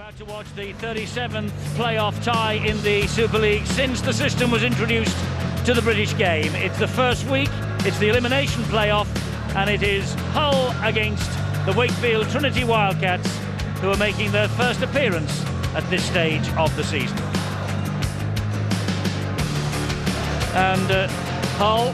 about to watch the 37th playoff tie in the Super League since the system was introduced to the British game. It's the first week, it's the elimination playoff, and it is Hull against the Wakefield Trinity Wildcats, who are making their first appearance at this stage of the season. And Hull,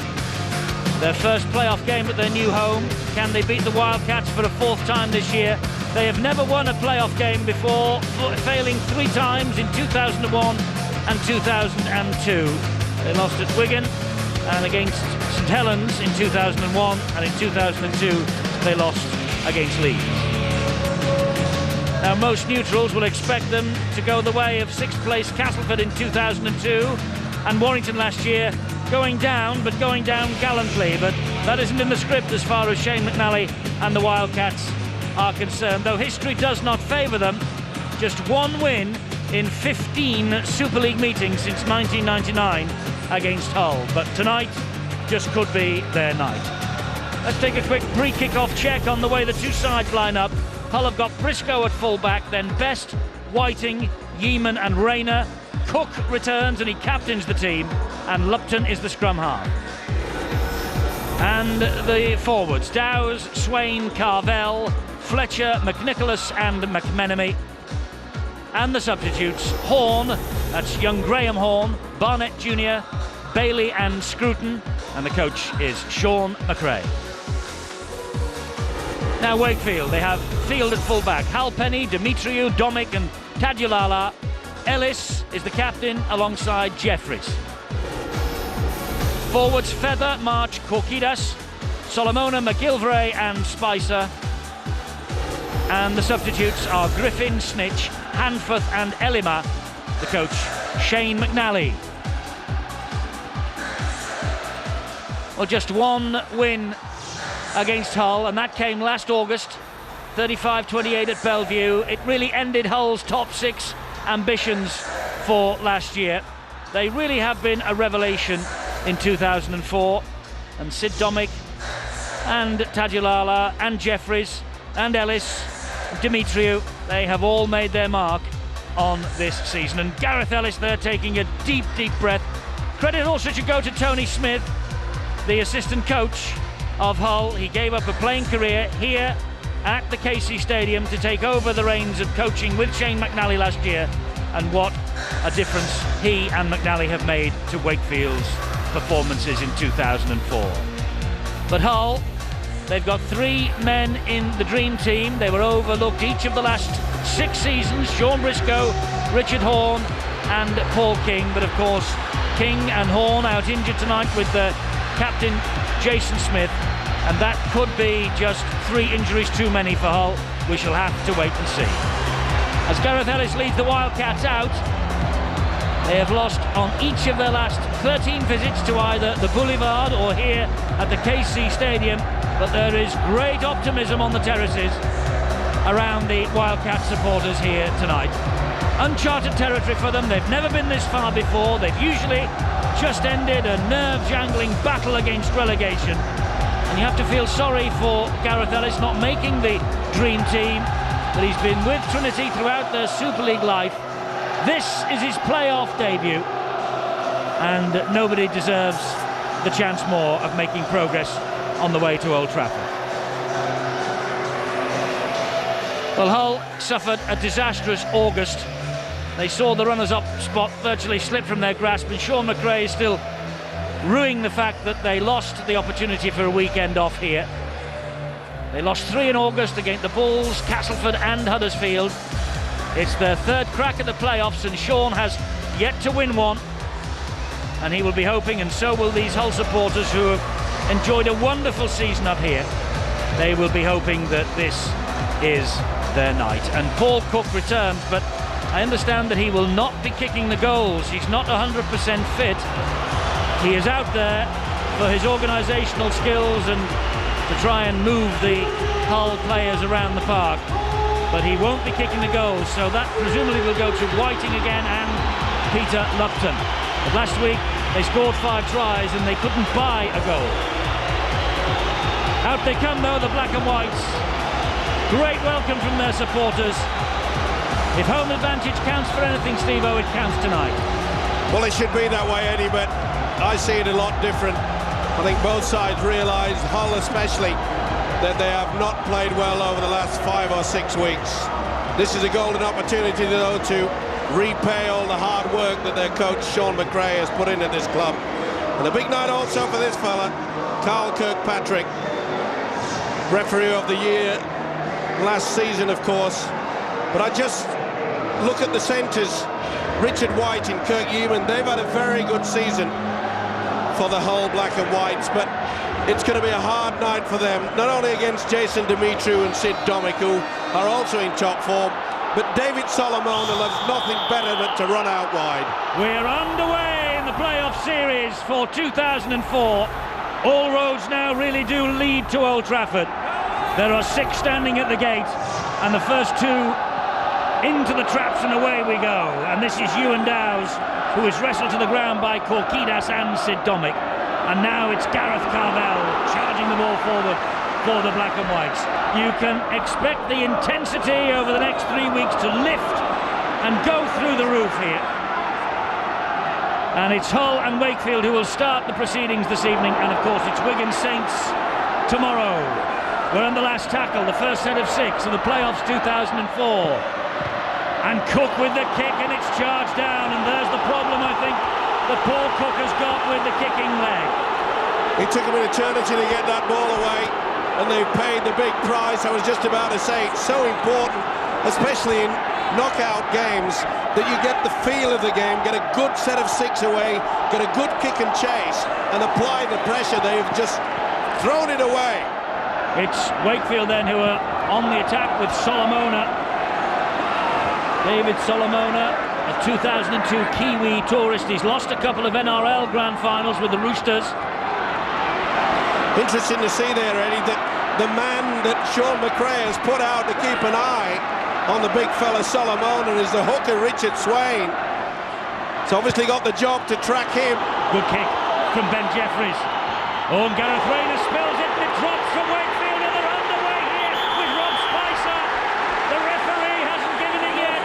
their first playoff game at their new home. Can they beat the Wildcats for a fourth time this year? They have never won a playoff game before, failing 3 times in 2001 and 2002. They lost at Wigan and against St Helens in 2001, and in 2002 they lost against Leeds. Now most neutrals will expect them to go the way of 6th place Castleford in 2002 and Warrington last year, going down, but going down gallantly. But that isn't in the script as far as Shane McNally and the Wildcats are concerned, though history does not favour them. Just 1 win in 15 Super League meetings since 1999 against Hull, but tonight just could be their night. Let's take a quick pre-kick-off check on the way the two sides line up. Hull have got Briscoe at full-back, then Best, Whiting, Yeeman and Rayner. Cook returns and he captains the team, and Lupton is the scrum half. And the forwards, Dowes, Swain, Carvell, Fletcher, McNicholas and McMenemy. And the substitutes, Horn, that's young Graham Horn, Barnett Jr., Bailey and Scruton, and the coach is Sean McRae. Now Wakefield, they have Field at full-back, Halpenny, Dimitriou, Domic and Tadulala. Ellis is the captain alongside Jeffries. Forwards, Feather, March, Korkidas, Solomona, McGilvray and Spicer. And the substitutes are Griffin, Snitch, Hanforth and Elima. The coach, Shane McNally. Well, just 1 win against Hull, and that came last August, 35-28 at Bellevue. It really ended Hull's top 6 ambitions for last year. They really have been a revelation in 2004, and Sid Domic and Tadulala and Jeffries and Ellis, Dimitriou, they have all made their mark on this season. And Gareth Ellis there taking a deep breath. Credit also should go to Tony Smith, the assistant coach of Hull. He gave up a playing career here at the KC Stadium to take over the reins of coaching with Shane McNally last year, and what a difference he and McNally have made to Wakefield's performances in 2004. But Hull, they've got 3 men in the dream team. They were overlooked each of the last 6 seasons: Sean Briscoe, Richard Horn and Paul King. But of course King and Horn out injured tonight with the captain Jason Smith, and that could be just 3 injuries too many for Hull. We shall have to wait and see. As Gareth Ellis leads the Wildcats out, they have lost on each of their last 13 visits to either the Boulevard or here at the KC Stadium, but there is great optimism on the terraces around the Wildcat supporters here tonight. Uncharted territory for them. They've never been this far before. They've usually just ended a nerve-jangling battle against relegation. And you have to feel sorry for Gareth Ellis not making the dream team, but he's been with Trinity throughout their Super League life. This is his playoff debut, and nobody deserves the chance more of making progress on the way to Old Trafford. Well, Hull suffered a disastrous August. They saw the runners-up spot virtually slip from their grasp, and Sean McRae is still ruining the fact that they lost the opportunity for a weekend off here. They lost 3 in August against the Bulls, Castleford and Huddersfield. It's their 3rd crack at the playoffs, and Sean has yet to win one. And he will be hoping, and so will these Hull supporters who have enjoyed a wonderful season up here. They will be hoping that this is their night. And Paul Cook returns, but I understand that he will not be kicking the goals. He's not 100% fit. He is out there for his organisational skills and to try and move the Hull players around the park, but he won't be kicking the goals, so that presumably will go to Whiting again and Peter Lupton. But last week they scored 5 tries and they couldn't buy a goal. Out they come though, the black and whites. Great welcome from their supporters. If home advantage counts for anything, Steve-O, it counts tonight. Well, it should be that way, Eddie, but I see it a lot different. I think both sides realise, Hull especially, that they have not played well over the last 5 or 6 weeks. This is a golden opportunity, though, to repay all the hard work that their coach, Sean McRae, has put into this club. And a big night also for this fella, Carl Kirkpatrick, referee of the year last season, of course. But I just look at the centres, Richard White and Kirk Newman. They've had a very good season for the Hull Black and Whites, but it's going to be a hard night for them, not only against Jason Dimitriou and Sid Domick, who are also in top form, but David Solomona loves nothing better than to run out wide. We're underway in the playoff series for 2004. All roads now really do lead to Old Trafford. There are 6 standing at the gate, and the first 2 into the traps, and away we go. And this is Ewan Dowes, who is wrestled to the ground by Korkidas and Sid Domick. And now it's Gareth Carvel charging the ball forward for the Black and Whites. You can expect the intensity over the next 3 weeks to lift and go through the roof here. And it's Hull and Wakefield who will start the proceedings this evening, and of course it's Wigan Saints tomorrow. We're on the last tackle, the first set of 6 of the playoffs 2004. And Cook with the kick, and it's charged down, and there's the problem, I think, that Paul Cook has got with the kicking leg. It took him an eternity to get that ball away, and they've paid the big price. I was just about to say, it's so important, especially in knockout games, that you get the feel of the game, get a good set of 6 away, get a good kick and chase, and apply the pressure. They've just thrown it away. It's Wakefield then who are on the attack with Solomona. David Solomona, a 2002 Kiwi tourist. He's lost a couple of NRL grand finals with the Roosters. Interesting to see there, Eddie, that the man that Sean McRae has put out to keep an eye on the big fella Solomona is the hooker Richard Swain. He's obviously got the job to track him. Good kick from Ben Jeffries. Oh, and Gareth Rayner spills it, and it drops from Wakefield, and they're underway here with Rob Spicer. The referee hasn't given it yet.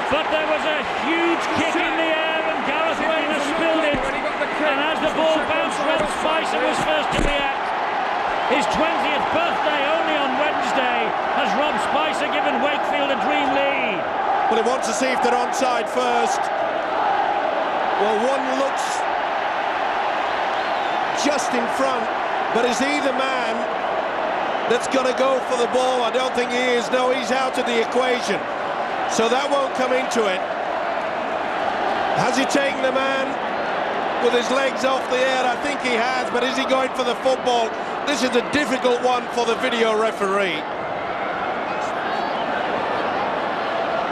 But there was a huge kick in the air and Gareth Rayner spilled it. And as the ball bounced, Rob Spicer was first to react. His 20th birthday only on Wednesday has Rob Spicer given Wakefield a dream lead. Well, he wants to see if they're onside first. Well, one looks just in front, but is he the man that's going to go for the ball? I don't think he is. No, he's out of the equation. So that won't come into it. Has he taken the man with his legs off the air? I think he has, but is he going for the football? This is a difficult one for the video referee.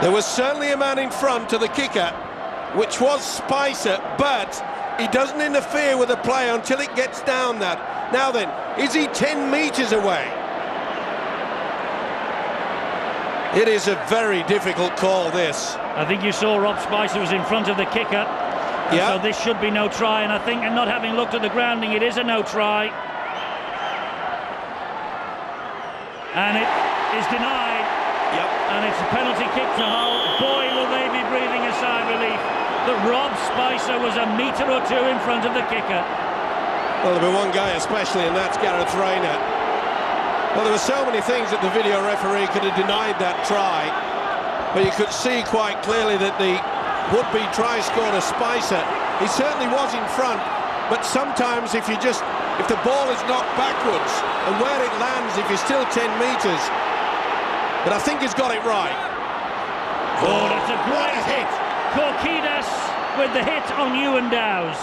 There was certainly a man in front to the kicker, which was Spicer, but he doesn't interfere with the play until it gets down that. Now then, is he 10 metres away? It is a very difficult call, this. I think you saw Rob Spicer was in front of the kicker. Yeah. So this should be no try, and I think, and not having looked at the grounding, it is a no try. And it is denied. Yep. And it's a penalty kick to Hull. Boy, will they be breathing a sigh of relief that Rob Spicer was a metre or 2 in front of the kicker. Well, there'll be one guy especially, and that's Gareth Rayner. Well, there were so many things that the video referee could have denied that try, but you could see quite clearly that the would-be try scorer Spicer, he certainly was in front, but sometimes if the ball is knocked backwards and where it lands, if you're still 10 metres, but I think he's got it right. Oh, that's a great hit. Korkidas with the hit on Ewan Dowes.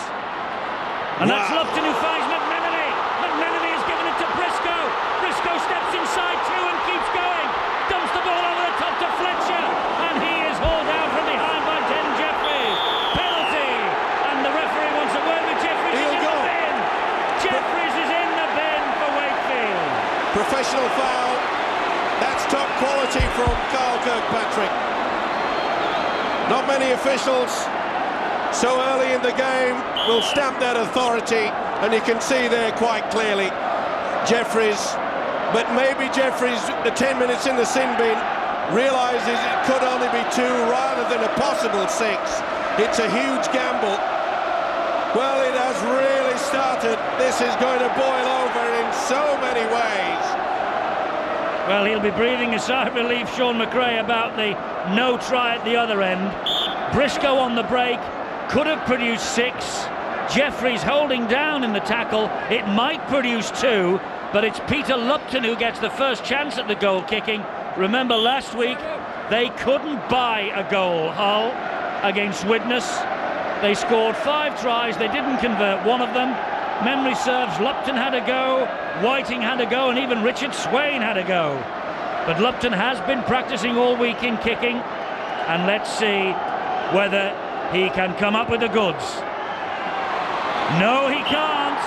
And that's Lupton who finds McMenemy. McMenemy has given it to Briscoe. Briscoe steps inside 2 and keeps going. Dumps the ball over the top to Fletcher. And he is hauled out from behind by Den Jeffries. Penalty. And the referee wants a word with Jeffries. He's in the bin. Jeffries is in the bin for Wakefield. Professional foul. That's top quality from Carl Kirkpatrick. Not many officials so early in the game will stamp that authority, and you can see there quite clearly, Jeffries, but maybe Jeffries, the 10 minutes in the sin bin, realises it could only be 2 rather than a possible 6. It's a huge gamble. Well, it has really started. This is going to boil over in so many ways. Well, he'll be breathing a sigh of relief, Sean McRae, about the no try at the other end. Briscoe on the break, could have produced 6. Jeffries holding down in the tackle. It might produce 2, but it's Peter Lupton who gets the first chance at the goal kicking. Remember last week, they couldn't buy a goal, Hull, against Widnes. They scored 5 tries, they didn't convert one of them. Memory serves, Lupton had a go, Whiting had a go, and even Richard Swain had a go. But Lupton has been practicing all week in kicking, and let's see whether he can come up with the goods. No, he can't.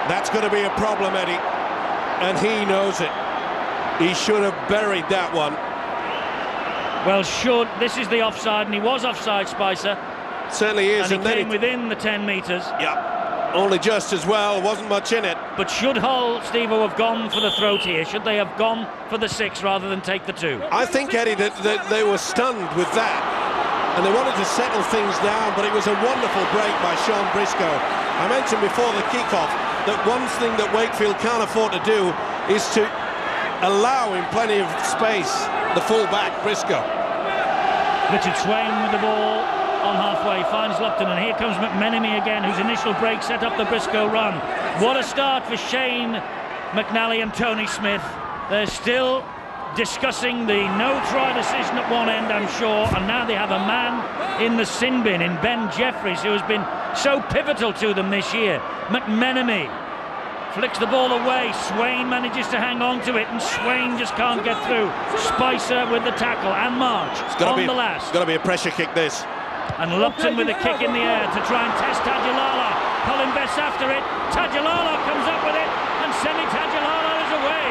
That's going to be a problem, Eddie, and he knows it. He should have buried that one. Well, this is the offside, and he was offside, Spicer. Certainly is. And he came within the 10 metres. Yeah, only just as well, wasn't much in it. But should Hull, Steve-O, have gone for the throat here? Should they have gone for the 6 rather than take the 2? I think, Eddie, that they were stunned with that, and they wanted to settle things down, but it was a wonderful break by Sean Briscoe. I mentioned before the kickoff that one thing that Wakefield can't afford to do is to allow him plenty of space, the full-back, Briscoe. Richard Swain with the ball on halfway, finds Lupton, and here comes McMenemy again, whose initial break set up the Briscoe run. What a start for Shane McNally and Tony Smith. They're still discussing the no-try decision at one end, I'm sure, and now they have a man in the sin bin in Ben Jeffries, who has been so pivotal to them this year. McMenemy flicks the ball away, Swain manages to hang on to it, and Swain just can't get through. Spicer with the tackle, and March on the last. It's got to be a pressure kick, this. And Lupton with a kick in the air to try and test Tajalala. Colin Best after it, Tajalala comes up with it, and Semi Tajalala is away.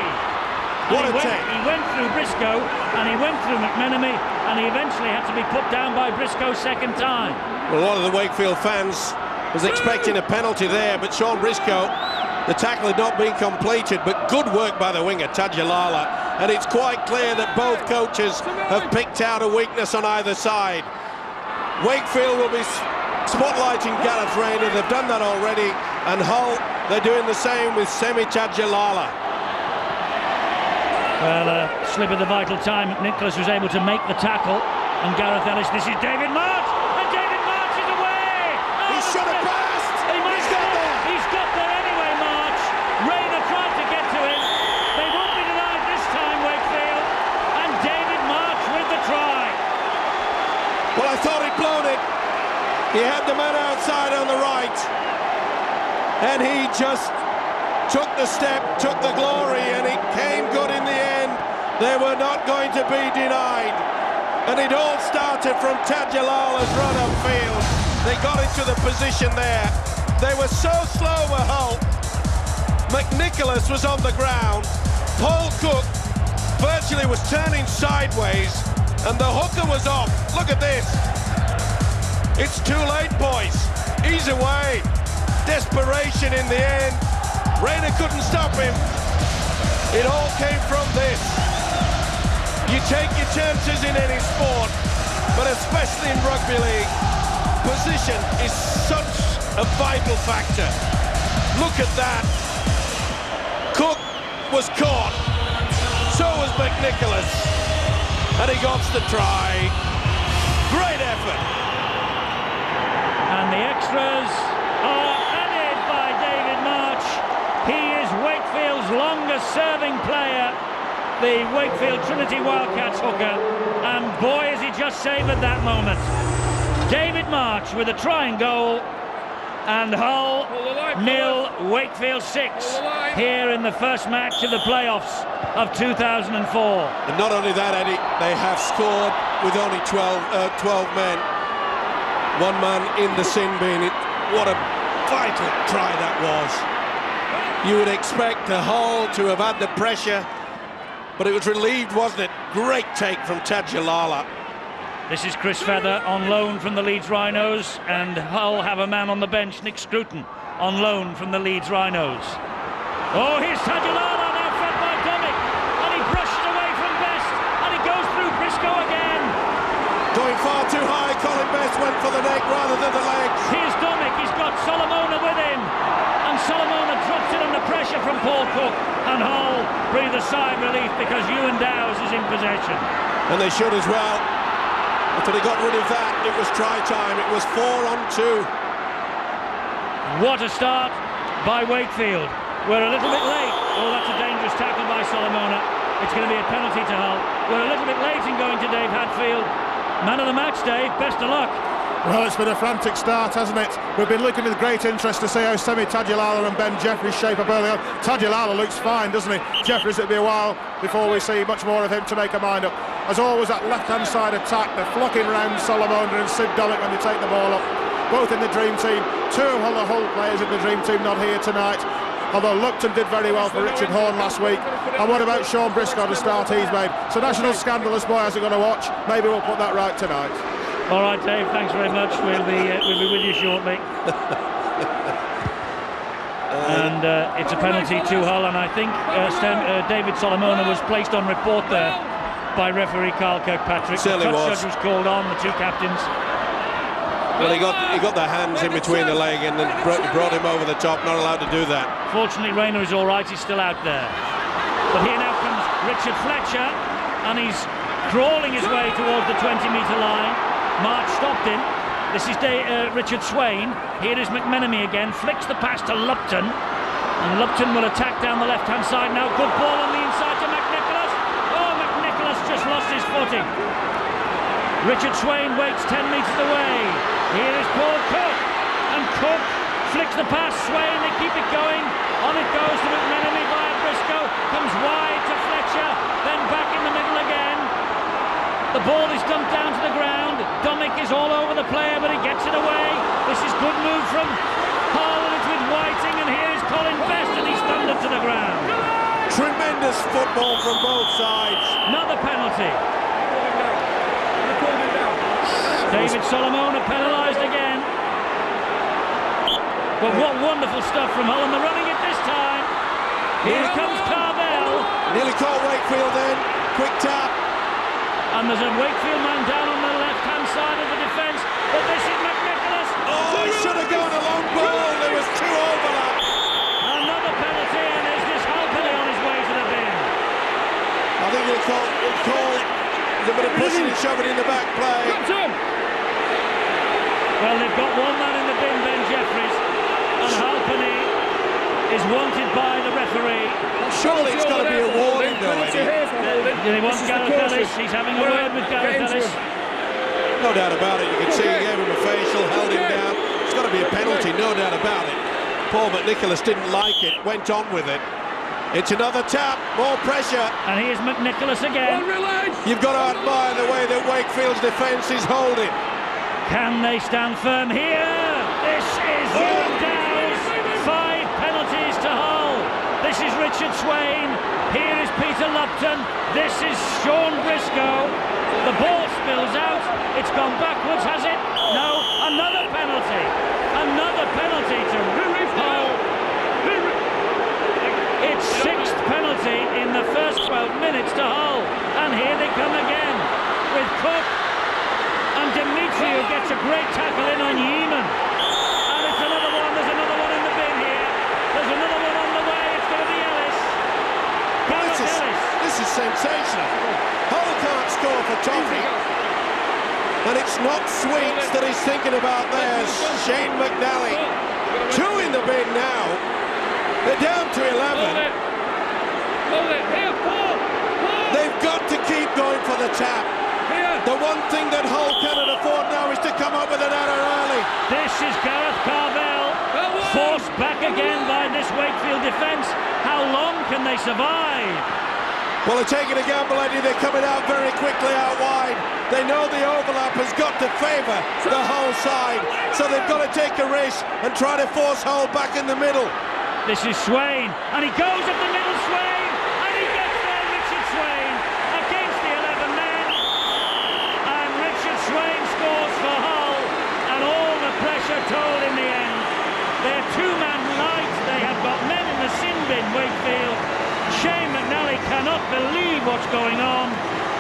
What a take. He went through Briscoe, and he went through McMenemy, and he eventually had to be put down by Briscoe second time. Well, a lot of the Wakefield fans was expecting a penalty there, but Sean Briscoe, the tackle had not been completed, but good work by the winger, Tajalala, and it's quite clear that both coaches have picked out a weakness on either side. Wakefield will be spotlighting Gareth Rayner, they've done that already, and Hull, they're doing the same with Semi Tajalala. Well, a slip of the vital time, Nicholas was able to make the tackle, and Gareth Ellis, this is David March, and David March is away! He should have passed! He's got there! He's got there anyway, March. Rayner tried to get to him. They won't be denied this time, Wakefield, and David March with the try. Well, I thought he'd blown it. He had the man outside on the right, and he just took the step, took the glory, and it came good in the end. They were not going to be denied, and it all started from Tajalala's run upfield. They got into the position there. They were so slow with Hull. McNicholas was on the ground. Paul Cook virtually was turning sideways, and the hooker was off. Look at this. It's too late, boys. He's away. Desperation in the end. Rayner couldn't stop him. It all came from this. You take your chances in any sport, but especially in rugby league, position is such a vital factor. Look at that. Cook was caught. So was McNicholas. And he got the try. Great effort. And the extras are added by David March. He is Wakefield's longest serving player, the Wakefield Trinity Wildcats hooker, and boy has he just savoured that moment. David March with a trying goal, and Hull 0, Wakefield 6 here in the first match of the playoffs of 2004. And not only that, Eddie, they have scored with only 12 men. One man in the sin bin. What a vital try that was. You would expect the Hull to have had the pressure, but it was relieved, wasn't it? Great take from Tajalala. This is Chris Feather on loan from the Leeds Rhinos, and Hull have a man on the bench, Nick Scruton, on loan from the Leeds Rhinos. Oh, here's Tajalala, now fed by Domic, and he brushed away from Best, Going far too high, Colin Best went for the neck rather than the legs. Here's Dominic, he's got Solomona with him. And Solomona drops it under pressure from Paul Cook. And Hull breathe a sigh of relief because Ewan Dowes is in possession. And they should as well. After they got rid of that, it was try time. It was 4-on-2. What a start by Wakefield. We're a little bit late. Oh, that's a dangerous tackle by Solomona. It's going to be a penalty to Hull. We're a little bit late in going to Dave Hadfield. Man of the match, Dave. Best of luck. Well, it's been a frantic start, hasn't it? We've been looking with great interest to see how Semi Tadulala and Ben Jeffries shape up early on. Tadulala looks fine, doesn't he? Jeffries, it'll be a while before we see much more of him to make a mind up. As always, that left-hand side attack, they're flocking round Solomona and Sid Dominic when they take the ball up. Both in the dream team. Two of the Hull players in the dream team not here tonight. Although Lupton did very well for Richard Horne last week. And what about Sean Briscoe, the start he's made? It's a national scandalous boy, hasn't got to watch. Maybe we'll put that right tonight. All right, Dave, thanks very much. We'll be with you shortly. And it's a penalty to Hull, and I think David Solomona was placed on report there by referee Carl Kirkpatrick. The touch judge was called on, the two captains. Well, he got the hands in between the leg and then brought him over the top. Not allowed to do that. Fortunately, Rayner is all right. He's still out there. But here now comes Richard Fletcher, and he's crawling his way towards the 20-metre line. March stopped him. This is Richard Swain. Here is McMenemy again. Flicks the pass to Lupton, and Lupton will attack down the left-hand side now. Good ball on the inside to McNicholas. Oh, McNicholas just lost his footing. Richard Swain waits 10 metres away. Here is Paul Cook, and Cook flicks the pass. Swain, they keep it going. On it goes to McMenemy via Briscoe. Comes wide to Fletcher, then back in the middle again. The ball is dumped down to the ground. Dominic is all over the player, but he gets it away. This is good move from Hull, and it's with Whiting, and here is Colin Best, and he's thundered to the ground. Tremendous football from both sides. Another penalty. David Solomona penalised again. But what wonderful stuff from Hull, and they're running it this time. Here comes Carvel. Nearly caught Wakefield then. Quick tap. And there's a Wakefield man down on the left-hand side of the defence. But this is McNicholas. Oh, he should have gone a long ball. There was two overlaps. Another penalty, and there's this Halpenny on his way to the bin. I think he'll call a bit of pushing and shoving in the back play. Well, they've got one man in the bin, Ben Jeffries, and Halpenny is wanted by the referee. Surely it's got to be a warning, though, Eddie. He wants Gareth Ellis. He's having a word with Gareth Ellis. No doubt about it. You can see he gave him a facial, held him down. It's got to be a penalty, no doubt about it. Paul McNicholas didn't like it, went on with it. It's another tap, more pressure. And here's McNicholas again. You've got to admire the way that Wakefield's defence is holding. Can they stand firm here? This is Ewan Dowes. 5 penalties to Hull. This is Richard Swain. Here is Peter Lupton. This is Sean Briscoe. The ball spills out. It's gone backwards, has it? No. Another penalty. Another penalty to Hull. It's 6th penalty in the first 12 minutes to Hull. And here they come again with Cook. And Demetriou gets a great tackle in on Yeeman. And it's another one. There's another one in the bin here. There's another one on the way. It's going to be Ellis. This is sensational. Hull can't score for Toffee. And it's not Sweets that he's thinking about there. Shane McNally. 2 in the bin now. They're down to 11. They've got to keep going for the tap. The one thing that Hull cannot afford now is to come up with an error early. This is Gareth Carvel, forced back again by this Wakefield defence. How long can they survive? Well, they're taking a gamble, Eddie. They're coming out very quickly out wide. They know the overlap has got to favour the Hull side, so they've got to take a risk and try to force Hull back in the middle. This is Swain, and he goes up the middle, Swain, and he gets there, Richard Swain, against the 11 men. And Richard Swain scores for Hull, and all the pressure told in the end. They're 2-man light. They have got men in the sin bin, Wakefield. Shane McNally cannot believe what's going on.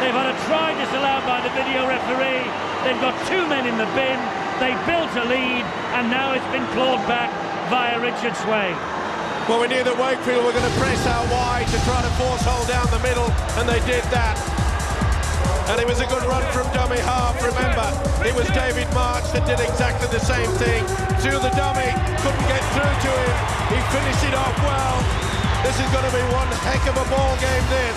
They've had a try disallowed by the video referee. They've got 2 men in the bin. They built a lead, and now it's been clawed back via Richard Swain. Well, we knew that Wakefield were going to press out wide to try to force Hull down the middle, and they did that. And it was a good run from dummy half. Remember, it was David March that did exactly the same thing. To the dummy, couldn't get through to him. He finished it off well. This is going to be one heck of a ball game, this.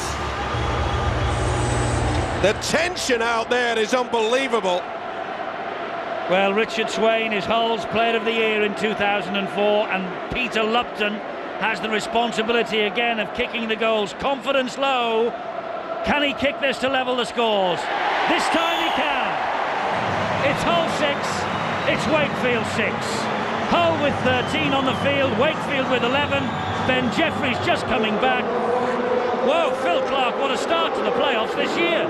The tension out there is unbelievable. Well, Richard Swain is Hull's Player of the Year in 2004, and Peter Lupton has the responsibility again of kicking the goals. Confidence low. Can he kick this to level the scores? This time he can. It's Hull 6, it's Wakefield 6. Hull with 13 on the field, Wakefield with 11. Ben Jeffries just coming back. Whoa, Phil Clark, what a start to the playoffs this year.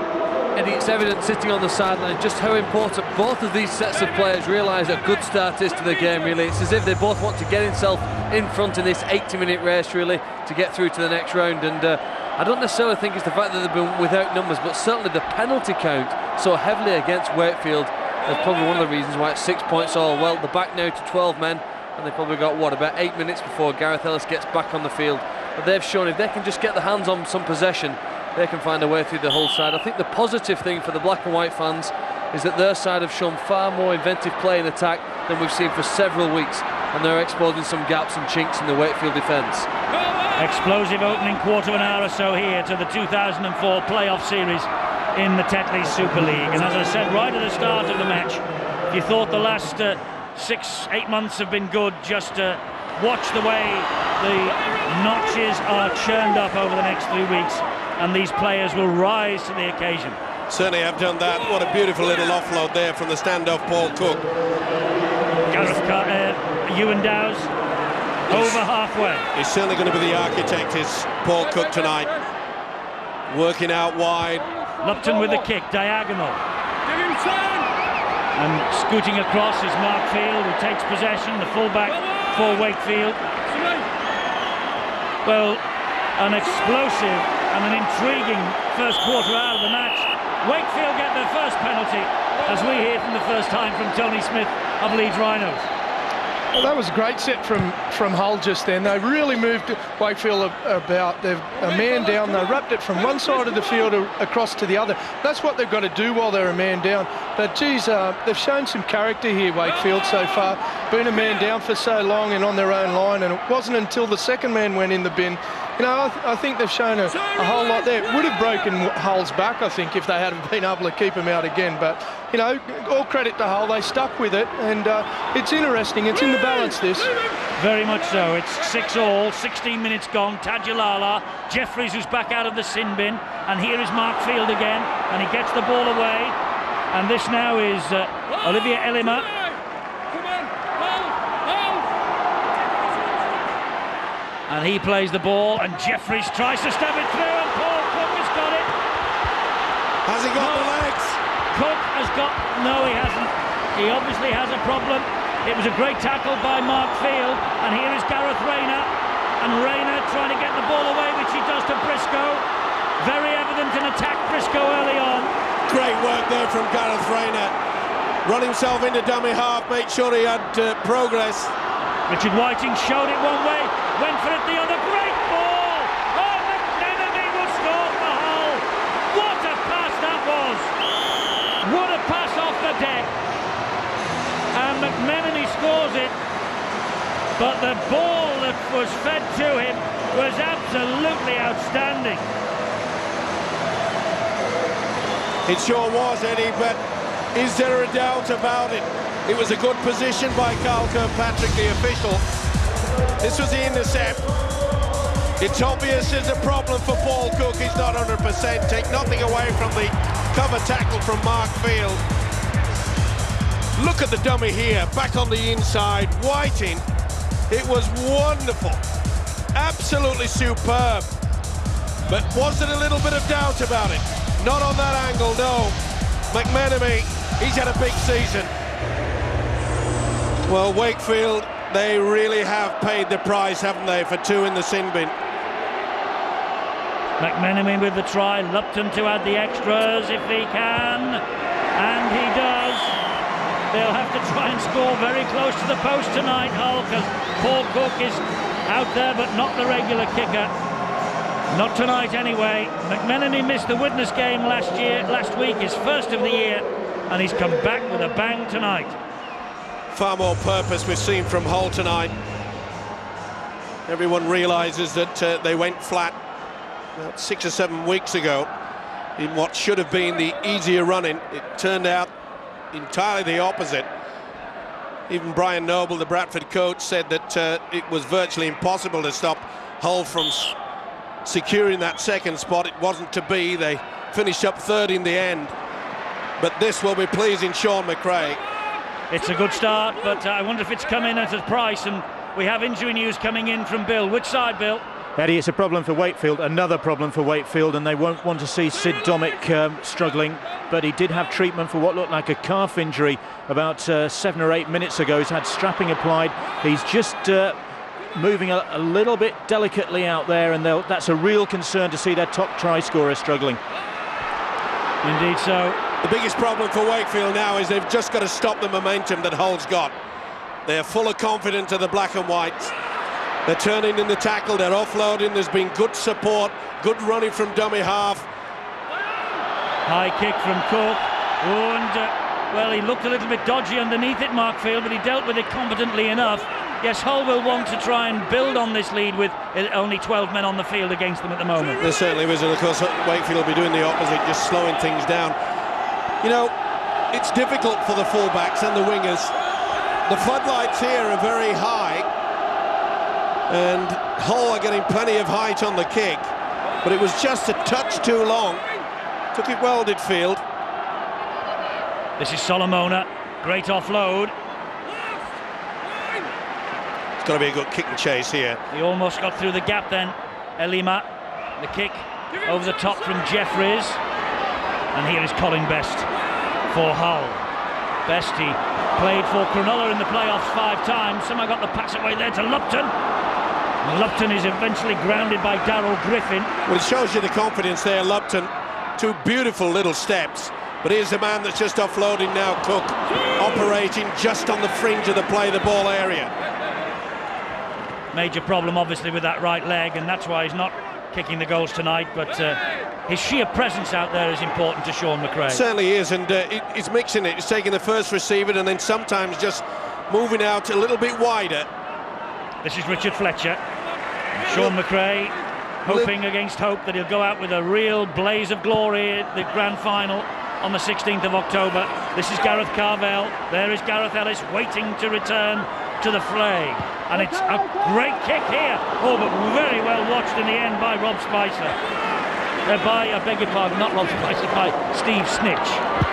And it's evident sitting on the sideline just how important both of these sets of players realise a good start is to the game, really. It's as if they both want to get himself in front in this 80-minute race, really, to get through to the next round. And I don't necessarily think it's the fact that they've been without numbers, but certainly the penalty count so heavily against Wakefield is probably one of the reasons why it's 6 points all. Well, they're back now to 12 men, and they've probably got, what, about 8 minutes before Gareth Ellis gets back on the field. But they've shown if they can just get their hands on some possession, they can find a way through the whole side. I think the positive thing for the black and white fans is that their side have shown far more inventive play in attack than we've seen for several weeks, and they're exposing some gaps and chinks in the Wakefield defence. Explosive opening quarter of an hour or so here to the 2004 playoff series in the Tetley's Super League. And as I said right at the start of the match, if you thought the last 6-8 months have been good, just watch the way the notches are churned up over the next 3 weeks, and these players will rise to the occasion. Certainly have done that. What a beautiful little offload there from the standoff Paul Cook. Ewan Dowes over halfway. He's certainly going to be the architect, is Paul Cook, tonight. Working out wide. Lupton with the kick, diagonal. And scooting across is Mark Field, who takes possession, the fullback for Wakefield. Well, an explosive and an intriguing first quarter out of the match. Wakefield get their first penalty, as we hear from the first time from Tony Smith of Leeds Rhinos. Well, that was a great set from Hull just then. They really moved Wakefield about. They're a man down. They wrapped it from one side of the field across to the other. That's what they've got to do while they're a man down. But, geez, they've shown some character here, Wakefield, so far. Been a man down for so long and on their own line, and it wasn't until the second man went in the bin. You know, I think they've shown a whole lot there. It would have broken Hull's back, I think, if they hadn't been able to keep him out again. But, you know, all credit to Hull. They stuck with it, and it's interesting. It's in the balance, this. Very much so. It's 6-all, 16 minutes gone. Tadulala, Jeffries, who's back out of the sin bin. And here is Mark Field again, and he gets the ball away. And this now is Olivier Elima. And he plays the ball, and Jeffries tries to stab it through, and Paul Cook has got it. Has he got the legs? Cook has got... No, he hasn't. He obviously has a problem. It was a great tackle by Mark Field, and here is Gareth Rayner. And Rayner trying to get the ball away, which he does to Briscoe. Very evident in attack, Briscoe early on. Great work there from Gareth Rayner. Run himself into dummy half, make sure he had progress. Richard Whiting showed it one way, went for it the other. Great ball! Oh, McMenemy will score for Hull. What a pass that was! What a pass off the deck. And McMenemy scores it. But the ball that was fed to him was absolutely outstanding. It sure was, Eddie, but is there a doubt about it? It was a good position by Carl Kirkpatrick, the official. This was the intercept. It's obvious there's a problem for Paul Cook. He's not 100%. Take nothing away from the cover tackle from Mark Field. Look at the dummy here, back on the inside. Whiting, it was wonderful. Absolutely superb. But was there a little bit of doubt about it? Not on that angle, no. McMenemy, he's had a big season. Well, Wakefield, they really have paid the price, haven't they, for two in the sin bin. McMenemy with the try, Lupton to add the extras if he can, and he does. They'll have to try and score very close to the post tonight, Hull, because Paul Cook is out there but not the regular kicker. Not tonight anyway. McMenemy missed the Widnes game last week, his first of the year, and he's come back with a bang tonight. Far more purpose we've seen from Hull tonight. Everyone realises that they went flat about 6 or 7 weeks ago in what should have been the easier running. It turned out entirely the opposite. Even Brian Noble, the Bradford coach, said that it was virtually impossible to stop Hull from securing that second spot. It wasn't to be. They finished up third in the end. But this will be pleasing Sean McRae. It's a good start, but I wonder if it's come in at a price, and we have injury news coming in from Bill. Which side, Bill? Eddie, it's a problem for Wakefield, another problem for Wakefield, and they won't want to see Sid Domick struggling, but he did have treatment for what looked like a calf injury about 7 or 8 minutes ago. He's had strapping applied. He's just moving a little bit delicately out there, and that's a real concern to see their top try scorer struggling. Indeed so. The biggest problem for Wakefield now is they've just got to stop the momentum that Hull's got. They're full of confidence of the black and whites. They're turning in the tackle, they're offloading, there's been good support, good running from dummy half. High kick from Cook. Oh, and, well, he looked a little bit dodgy underneath it, Mark Field, but he dealt with it competently enough. Yes, Hull will want to try and build on this lead with only 12 men on the field against them at the moment. There certainly is, and of course Wakefield will be doing the opposite, just slowing things down. You know, it's difficult for the fullbacks and the wingers. The floodlights here are very high, and Hull are getting plenty of height on the kick, but it was just a touch too long. Took it well, did Field. This is Solomona, great offload. It's got to be a good kick and chase here. He almost got through the gap then. Elima, the kick over the top from Jeffries, and here is Colin Best for Hull. Best, he played for Cronulla in the playoffs 5 times. Somehow got the pass away there to Lupton. Lupton is eventually grounded by Darryl Griffin. Well, it shows you the confidence there, Lupton. 2 beautiful little steps. But here's the man that's just offloading now, Cook, operating just on the fringe of the play, the ball area. Major problem, obviously, with that right leg, and that's why he's not kicking the goals tonight. But his sheer presence out there is important to Sean McRae. It certainly is, and he's mixing it. He's taking the first receiver and then sometimes just moving out a little bit wider. This is Richard Fletcher. Sean McRae hoping against hope that he'll go out with a real blaze of glory at the grand final on the 16th of October. This is Gareth Carvell. There is Gareth Ellis waiting to return to the fray. And it's a great kick here. Oh, but very well watched in the end by Rob Spicer. I beg your pardon, not Rob Spicer, by Steve Snitch.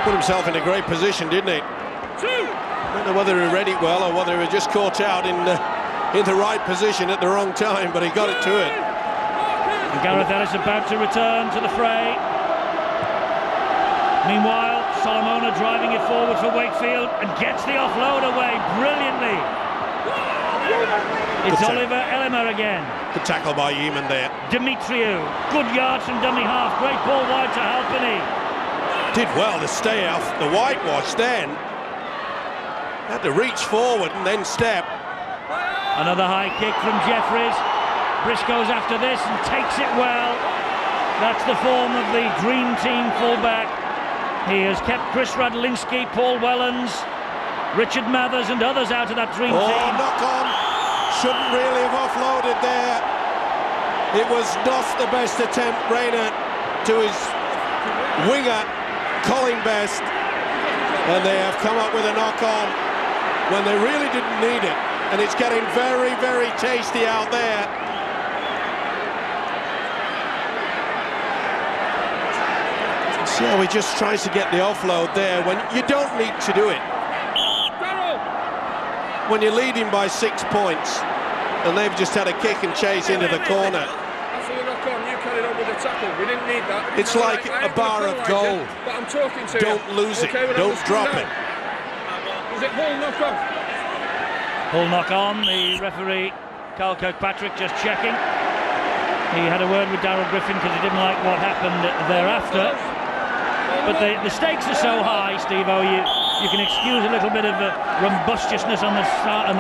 Put himself in a great position, didn't he? I don't know whether he read it well or whether he was just caught out in the right position at the wrong time, but he got it to it. And Gareth Ellis about to return to the fray. Meanwhile, Solomona driving it forward for Wakefield and gets the offload away brilliantly. It's Oliver Elima again. Good tackle by Yeaman there. Demetriou, good yards from dummy half. Great ball wide to Halpenny. Did well to stay off the whitewash then. Had to reach forward and then step. Another high kick from Jeffries. Briscoe's after this and takes it well. That's the form of the dream team fullback. He has kept Chris Radlinski, Paul Wellens, Richard Mathers and others out of that dream team. Oh, knock on. Shouldn't really have offloaded there. It was not the best attempt. Rayner to his winger, Colin Best. And they have come up with a knock on when they really didn't need it. And it's getting very, very tasty out there. See how he just tries to get the offload there when you don't need to do it. When you're leading by 6 points and they've just had a kick and chase into the corner. It's like a bar of gold. Don't lose it, don't drop it. Is it Hull knock on? Hull knock on, the referee Carl Kirkpatrick just checking. He had a word with Darryl Griffin because he didn't like what happened thereafter. But the stakes are so high, Steve-O, you can excuse a little bit of robustiousness on the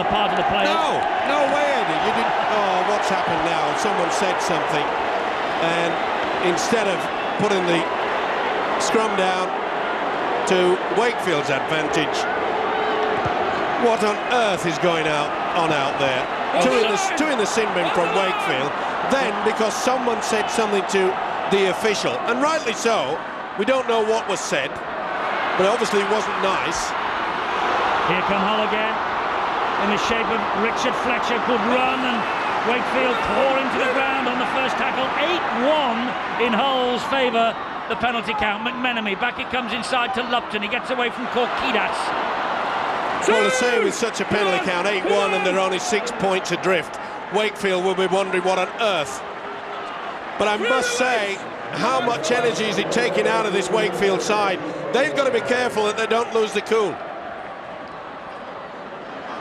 part of the players. No way, Eddie. You didn't. Oh, what's happened now? Someone said something, and instead of putting the scrum down to Wakefield's advantage, what on earth is going on out there? Two in the sin bin from Wakefield. Then, because someone said something to the official, and rightly so, we don't know what was said, but obviously it wasn't nice. Here come Hull again, in the shape of Richard Fletcher. Good run, and Wakefield pouring to the ground on the first tackle. 8-1 in Hull's favour, the penalty count. McMenemy, back it comes inside to Lupton. He gets away from Korkidas. Well, to say with such a penalty count, 8-1, and they're only 6 points adrift, Wakefield will be wondering what on earth. But I must say, how much energy is it taking out of this Wakefield side? They've got to be careful that they don't lose the cool.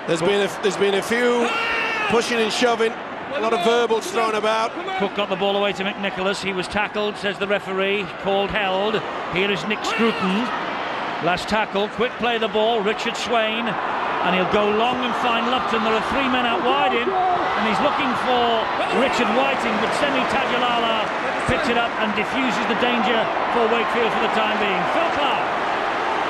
There's been a few pushing and shoving, a lot of verbals thrown about. Cook got the ball away to McNicholas. He was tackled, says the referee, called held. Here is Nick Scruton. Last tackle, quick play the ball, Richard Swain, and he'll go long and find Lupton. There are 3 men out wide in, and he's looking for Richard Whiting, but Semi Tajulala picks it up and diffuses the danger for Wakefield for the time being. Phil Clark.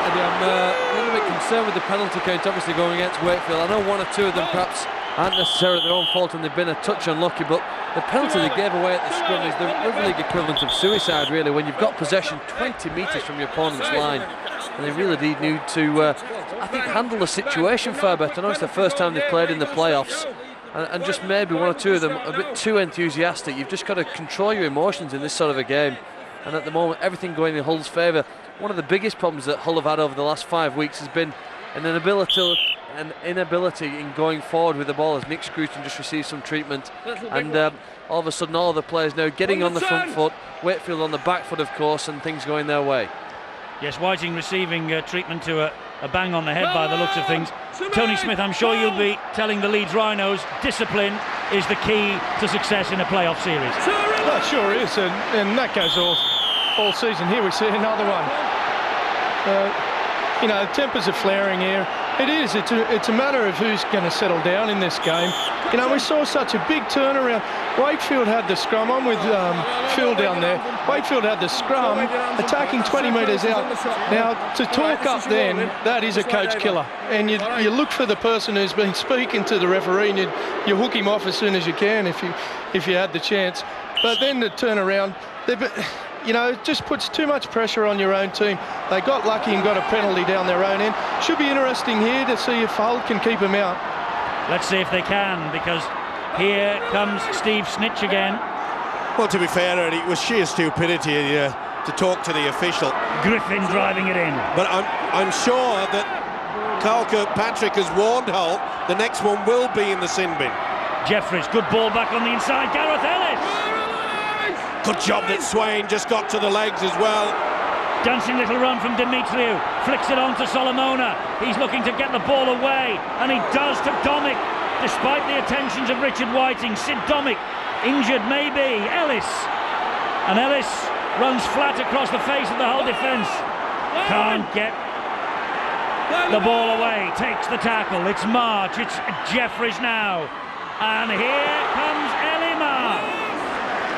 Eddie, I'm a little bit concerned with the penalty count obviously going against Wakefield. I know one or two of them perhaps aren't necessarily their own fault and they've been a touch unlucky, but the penalty they gave away at the scrum is the Rugby League equivalent of suicide, really, when you've got possession 20 metres from your opponent's line. And they really need to, I think, handle the situation far better. I know it's the first time they've played in the playoffs, and just maybe one or two of them a bit too enthusiastic. You've just got to control your emotions in this sort of a game. And at the moment, everything going in Hull's favour. One of the biggest problems that Hull have had over the last 5 weeks has been an inability in going forward with the ball, as Nick Scruton just received some treatment, and all of a sudden all the players now getting on the front foot, Wakefield on the back foot of course, and things going their way. Yes, Whiting receiving treatment to a bang on the head by the looks of things. Tony Smith, I'm sure you'll be telling the Leeds Rhinos discipline is the key to success in a playoff series. Well, it sure is, and that goes all season. Here we see another one. You know, tempers are flaring here. It is. It's a matter of who's going to settle down in this game. You know, we saw such a big turnaround. Wakefield had the scrum. I'm with Phil down there. Wakefield had the scrum, attacking 20 metres out. Now, to talk up then, that is a coach killer. And you look for the person who's been speaking to the referee, and you hook him off as soon as you can if you had the chance. But then the turnaround, you know, it just puts too much pressure on your own team. They got lucky and got a penalty down their own end. Should be interesting here to see if Hull can keep him out. Let's see if they can, because here comes Steve Snitch again. Well, to be fair, Eddie, it was sheer stupidity to talk to the official. Griffin driving it in. But I'm sure that Carl Kirkpatrick has warned Hull the next one will be in the sin bin. Jeffries, good ball back on the inside. Gareth Ellis. Good job that Swain just got to the legs as well. Dancing little run from Dimitriou, flicks it on to Solomona. He's looking to get the ball away, and he does to Domick, despite the attentions of Richard Whiting. Sid Domick, injured maybe. Ellis, and Ellis runs flat across the face of the Hull defence. Can't get the ball away, takes the tackle. It's March, it's Jeffries now, and here comes Elimar.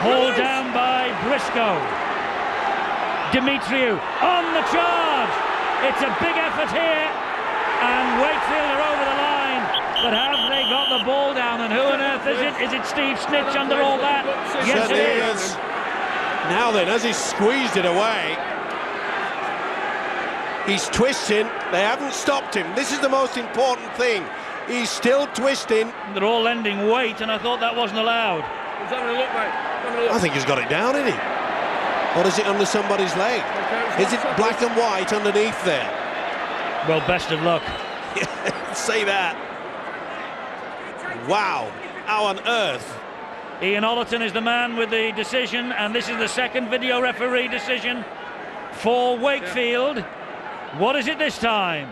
Hauled down by Briscoe. Dimitriou on the charge. It's a big effort here, and Wakefield are over the line. But have they got the ball down? And who on earth is it? Is it Steve Snitch under all that? Yes, it is. Now then, as he squeezed it away, he's twisting. They haven't stopped him. This is the most important thing. He's still twisting. They're all lending weight, and I thought that wasn't allowed. I think he's got it down, isn't he? Or is it under somebody's leg? Is it black and white underneath there? Well, best of luck. Say that. Wow. How on earth? Ian Ollerton is the man with the decision, and this is the second video referee decision for Wakefield. What is it this time?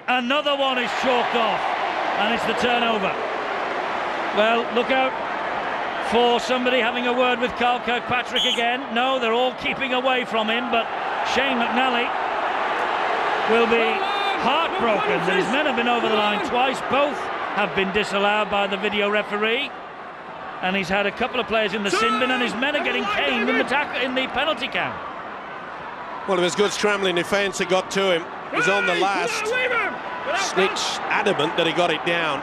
Another one is chalked off, and it's the turnover. Well, look out for somebody having a word with Carl Kirkpatrick again. No, they're all keeping away from him, but Shane McNally will be heartbroken that his men have been over the line twice. Both have been disallowed by the video referee, and he's had a couple of players in the sin bin, and his men are getting caned in the penalty count. Well, it was good scrambling defence that got to him. He's on the last. Snitch adamant that he got it down.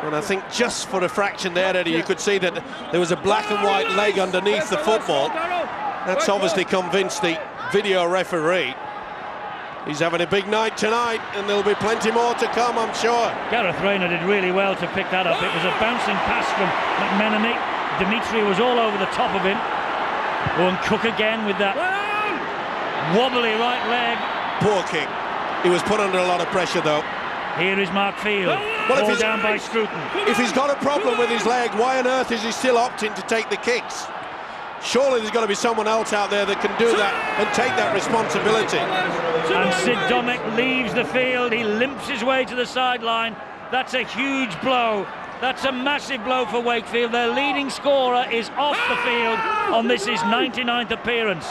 And I think just for a fraction there, Eddie, you could see that there was a black and white leg underneath the football. That's obviously convinced the video referee. He's having a big night tonight, and there'll be plenty more to come, I'm sure. Gareth Rayner did really well to pick that up. It was a bouncing pass from McMenemy. Dimitri was all over the top of him. Oh, and Cook again with that wobbly right leg. Poor kick. He was put under a lot of pressure, though. Here is Mark Field, well, ball down by Scruton. If he's got a problem with his leg, why on earth is he still opting to take the kicks? Surely there's got to be someone else out there that can do that and take that responsibility. And Sid Domek leaves the field. He limps his way to the sideline. That's a huge blow. That's a massive blow for Wakefield. Their leading scorer is off the field on this his 99th appearance.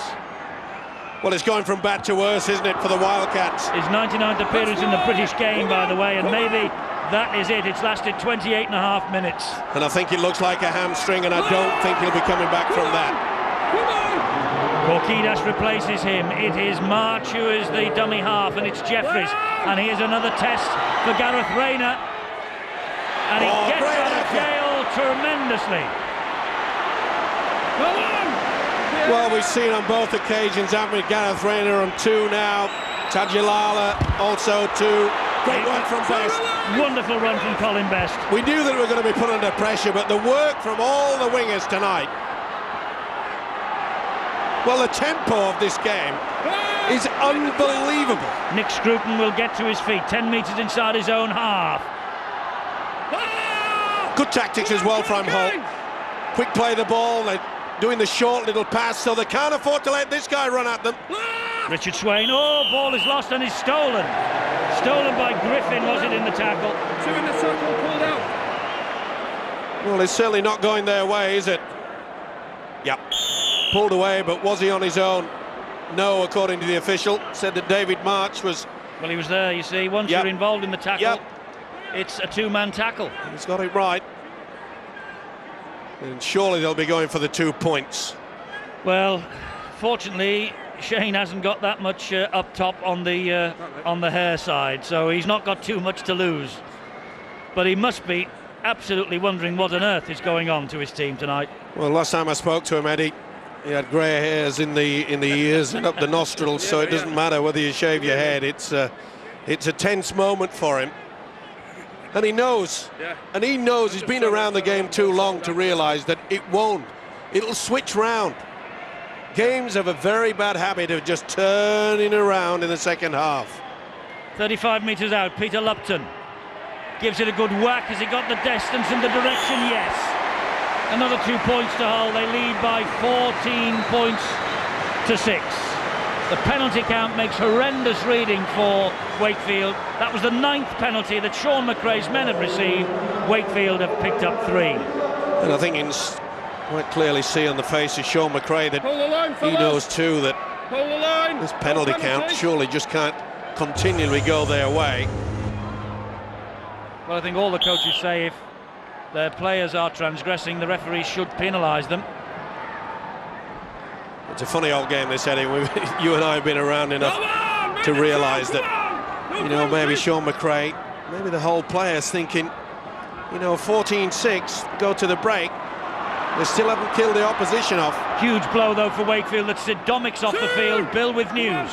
Well, it's going from bad to worse, isn't it, for the Wildcats? His 99th appearance in the British game, by the way, and maybe that is it. It's lasted 28 and a half minutes. And I think it looks like a hamstring, and I don't think he'll be coming back from that. Korkidas replaces him. It is March who is the dummy half, and it's Jeffries. And here's another test for Gareth Rayner. And he gets out of jail tremendously. Well, we've seen on both occasions, haven't we? Gareth Rayner on 2 now. Tadulala also 2. Great work from Best. Wonderful run from Colin Best. We knew that we were going to be put under pressure, but the work from all the wingers tonight. Well, the tempo of this game is unbelievable. Nick Scruton will get to his feet, 10 metres inside his own half. Good tactics as well from Hull. Quick play the ball, they're doing the short little pass, so they can't afford to let this guy run at them. Richard Swain, oh, ball is lost and is stolen. Stolen by Griffin, was it, in the tackle? 2 in the circle, pulled out. Well, it's certainly not going their way, is it? Yep. Pulled away, but was he on his own? No, according to the official. Said that David March was... Well, he was there, you see. Once you're involved in the tackle, it's a 2-man tackle. He's got it right. And surely they'll be going for the 2 points. Well, fortunately, Shane hasn't got that much up top on the hair side, so he's not got too much to lose. But he must be absolutely wondering what on earth is going on to his team tonight. Well, last time I spoke to him, Eddie, he had grey hairs in the ears and up the nostrils, so it doesn't matter whether you shave your head. It's a tense moment for him. And he knows, he's been around the game too long to realise that it won't. It'll switch round. Games have a very bad habit of just turning around in the second half. 35 metres out, Peter Lupton gives it a good whack. Has he got the distance and the direction? Yes. Another 2 points to Hull. They lead by 14 points to 6. The penalty count makes horrendous reading for Wakefield. That was the 9th penalty that Sean McRae's men have received. Wakefield have picked up 3. And I think you can quite clearly see on the face of Sean McRae that he knows too that this penalty count surely just can't continually go their way. Well, I think all the coaches say if their players are transgressing, the referees should penalise them. It's a funny old game, this, Eddie. You and I have been around enough to realise that, you know, maybe Sean McRae, maybe the whole players thinking, you know, 14-6, go to the break. They still haven't killed the opposition off. Huge blow, though, for Wakefield. That's Sid Domic's off the field. Bill with news.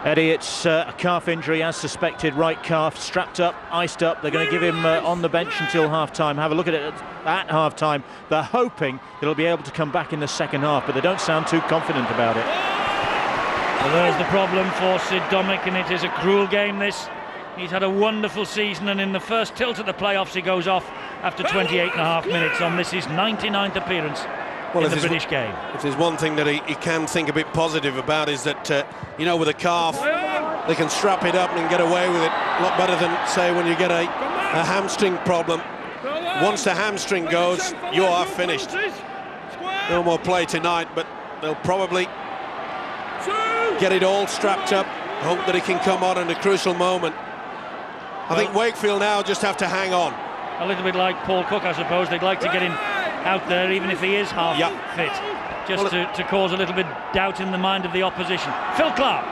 Eddie, it's a calf injury as suspected, right calf, strapped up, iced up. They're going to give him on the bench until half-time. Have a look at it at half-time. They're hoping that he'll be able to come back in the second half, but they don't sound too confident about it. Well, there's the problem for Sid Domic, and it is a cruel game, this. He's had a wonderful season, and in the first tilt of the playoffs, he goes off after 28 and a half minutes on this, his 99th appearance in the British game. If there's one thing that he can think a bit positive about is that, you know, with a calf, they can strap it up and get away with it a lot better than, say, when you get a hamstring problem. once the hamstring goes, you are finished. No more play tonight, but they'll probably get it all strapped up, hope that he can come on in a crucial moment. I think Wakefield now just have to hang on. A little bit like Paul Cook, I suppose. They'd like to get him out there, even if he is half fit, just to cause a little bit doubt in the mind of the opposition. Phil Clark.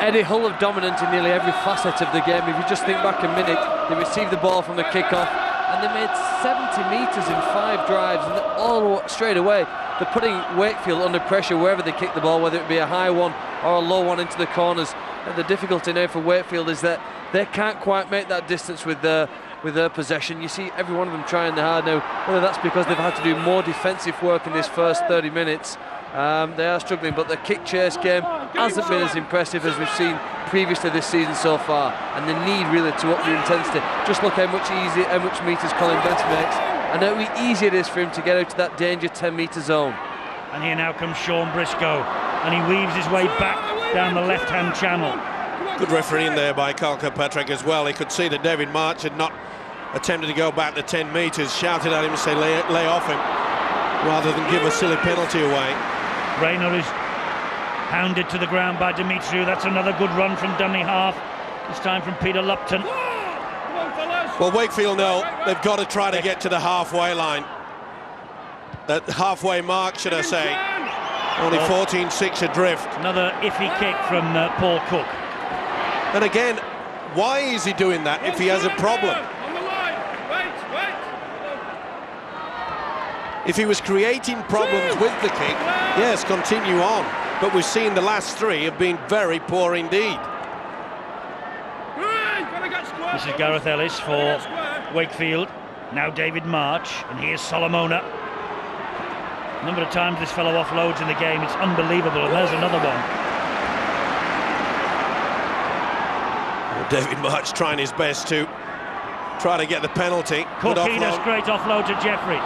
Eddie Hull have dominant in nearly every facet of the game. If you just think back a minute, they received the ball from the kickoff and they made 70 metres in 5 drives, and all straight away they're putting Wakefield under pressure wherever they kick the ball, whether it be a high one or a low one into the corners. And the difficulty now for Wakefield is that they can't quite make that distance with their possession. You see every one of them trying their hard now, whether that's because they've had to do more defensive work in this first 30 minutes. They are struggling, but the kick chase game hasn't been as impressive as we've seen previously this season so far, and the need really to up the intensity. Just look how much meters Colin Best makes, and how easy it is for him to get out to that danger 10-metre zone. And here now comes Sean Briscoe, and he weaves his way back down the left-hand channel. Good refereeing there by Carl Kirkpatrick as well. He could see that David March had not attempted to go back the 10 metres, shouted at him and said lay off him, rather than give a silly penalty away. Rayner is hounded to the ground by Demetriou. That's another good run from dummy half, this time from Peter Lupton. Well, Wakefield know they've got to try to get to the halfway line. That halfway mark, should I say. Only 14-6 adrift. Another iffy kick from Paul Cook. And again, why is he doing that if he has a problem? If he was creating problems with the kick, yes, continue on. But we've seen the last 3 have been very poor indeed. This is Gareth Ellis for Wakefield. Now David March, and here's Solomona. The number of times this fellow offloads in the game, it's unbelievable, and there's another one. David March trying his best to try to get the penalty. Corkinas, great offload to Jeffrey.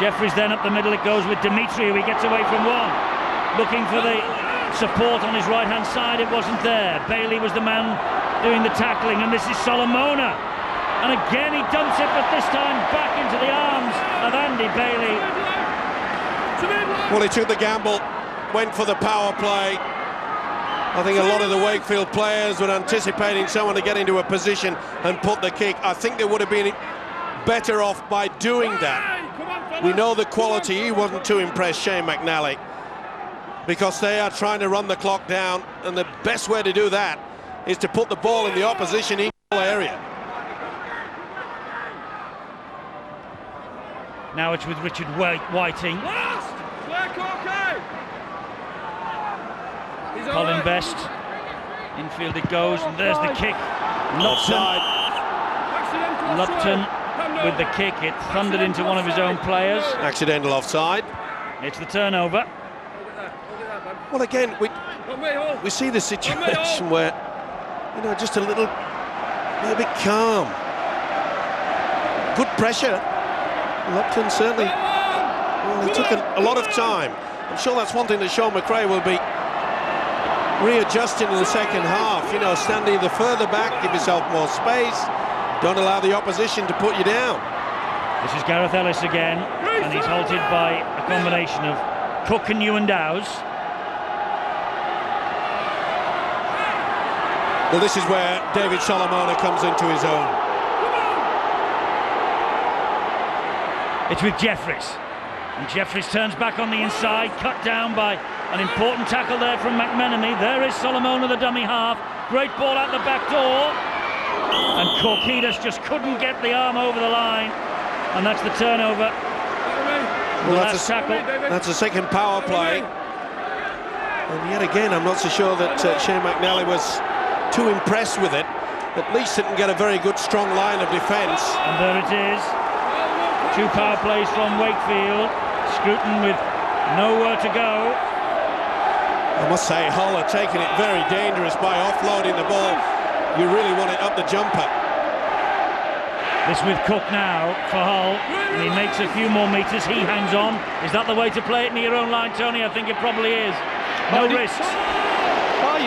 Jeffrey's then up the middle, it goes with Demetriou, he gets away from one. Looking for the support on his right-hand side, it wasn't there. Bailey was the man doing the tackling, and this is Solomona. And again he dumps it, but this time back into the arms of Andy Bailey. Well, he took the gamble, went for the power play. I think a lot of the Wakefield players were anticipating someone to get into a position and put the kick. I think they would have been better off by doing that. We know the quality. He wasn't too impressed, Shane McNally, because they are trying to run the clock down, and the best way to do that is to put the ball in the opposition area. Now it's with Richard Whiting. Colin Best. Infield it goes, and there's the kick. Lupton with the kick. It thundered into one of his own players. Accidental offside. It's the turnover. Well, again, we see the situation where, you know, just a little bit calm. Good pressure. Lupton certainly, well, it took a lot of time. I'm sure that's one thing that Sean McRae will be readjusting in the second half. You know, standing the further back, give yourself more space. Don't allow the opposition to put you down. This is Gareth Ellis again, and he's halted by a combination of Cook and Newendowes. Well, this is where David Solomona comes into his own. It's with Jeffries, and Jeffries turns back on the inside, cut down by an important tackle there from McMenemy. There is Solomona, the dummy half. Great ball out the back door, and Corkinas just couldn't get the arm over the line, and that's the turnover. Well, that's a second power play, and yet again I'm not so sure that Shane McNally was too impressed with it. At least didn't get a very good strong line of defence. And there it is. 2 power plays from Wakefield. Scruton with nowhere to go. I must say, Hull are taking it very dangerous by offloading the ball. You really want it up the jumper. This with Cook now for Hull. And he makes a few more metres. He hangs on. Is that the way to play it near your own line, Tony? I think it probably is. No risks. Oh,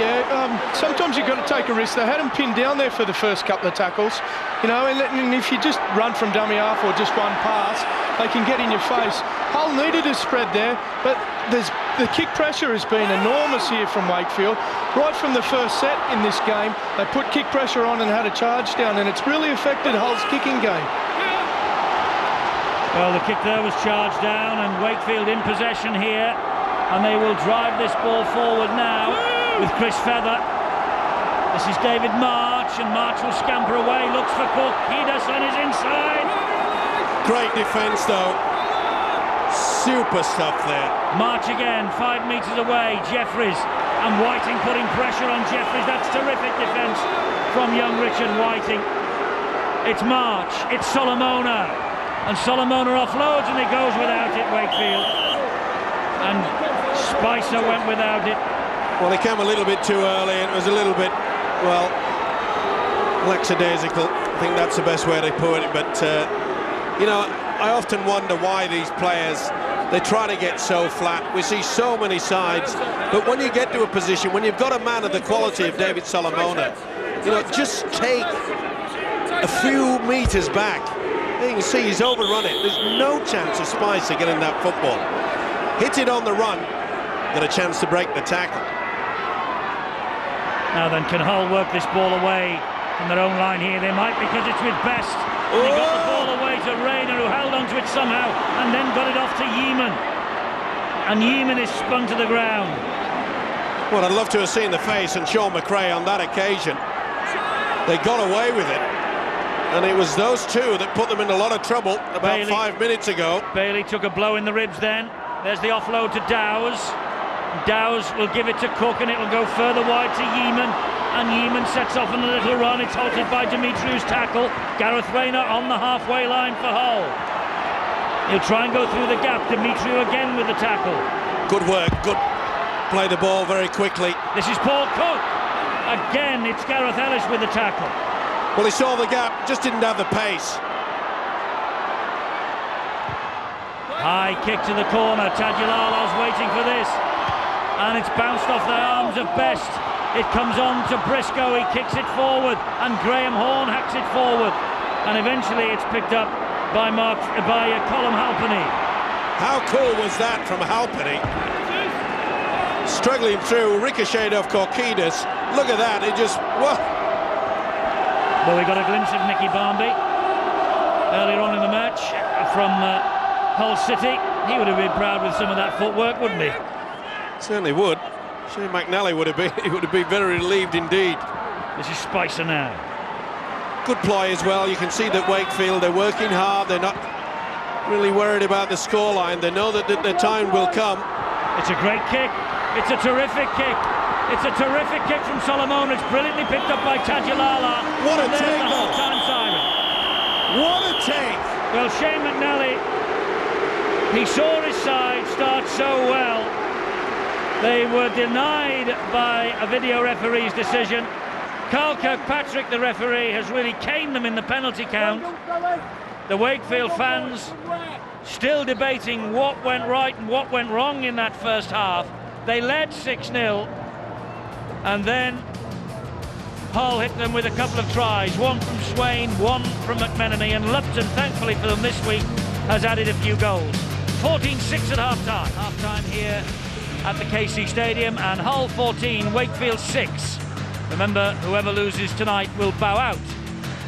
Sometimes you've got to take a risk. They had him pinned down there for the first couple of tackles, you know, and if you just run from dummy half or just one pass, they can get in your face. Hull needed a spread there, but the kick pressure has been enormous here from Wakefield. Right from the first set in this game, they put kick pressure on and had a charge down, and it's really affected Hull's kicking game. Well, the kick there was charged down, and Wakefield in possession here, and they will drive this ball forward now with Chris Feather. This is David March, and March will scamper away, looks for Cook. Kiedis on his inside. Great defence though. Super stuff there. March again, 5 metres away. Jeffries and Whiting putting pressure on Jeffries. That's terrific defence from young Richard Whiting. It's March, it's Solomona. And Solomona offloads and he goes without it, Wakefield. And Spicer went without it. Well, he came a little bit too early. It was a little bit, well, lackadaisical. I think that's the best way to put it. But, you know, I often wonder why these players, they try to get so flat. We see so many sides. But when you get to a position, when you've got a man of the quality of David Solomona, you know, just take a few metres back. You can see he's overrun it. There's no chance of Spicer getting that football. Hit it on the run, got a chance to break the tackle. Now then, can Hull work this ball away from their own line here? They might, because it's with Best. They got the ball away to Rayner, who held onto it somehow and then got it off to Yeeman. And Yeeman is spun to the ground. Well, I'd love to have seen the face and Sean McRae on that occasion. They got away with it. And it was those two that put them in a lot of trouble about Bailey, 5 minutes ago. Bailey took a blow in the ribs then. There's the offload to Dowes. Dowes will give it to Cook and it will go further wide to Yeeman. And Yeeman sets off on a little run. It's halted by Dimitriou's tackle. Gareth Rayner on the halfway line for Hull. He'll try and go through the gap. Dimitriou again with the tackle. Good work, good. Play the ball very quickly. This is Paul Cook. Again, it's Gareth Ellis with the tackle. Well, he saw the gap, just didn't have the pace. High kick to the corner. Tadulala's waiting for this. And it's bounced off the arms of Best. It comes on to Briscoe. He kicks it forward. And Graham Horne hacks it forward. And eventually it's picked up by Colm Halpenny. How cool was that from Halpenny? Struggling through, ricocheted off Kiedis. Look at that, it just... What? Well, we got a glimpse of Nicky Barmby earlier on in the match from Hull City. He would have been proud with some of that footwork, wouldn't he? Certainly would. Shane McNally would have been. He would have been very relieved indeed. This is Spicer now. Good play as well. You can see that Wakefield, they're working hard. They're not really worried about the scoreline. They know that the time will come. It's a great kick. It's a terrific kick. It's a terrific kick from Solomon. It's brilliantly picked up by Tadulala. What a take, the half-time siren. What a take! Well, Shane McNally, he saw his side start so well. They were denied by a video referee's decision. Carl Kirkpatrick, the referee, has really caned them in the penalty count. The Wakefield fans still debating what went right and what went wrong in that first half. They led 6-0. And then Hull hit them with a couple of tries, one from Swain, one from McMenemy, and Lupton, thankfully for them this week, has added a few goals. 14-6 at half-time. Half-time here at the KC Stadium, and Hull 14, Wakefield 6. Remember, whoever loses tonight will bow out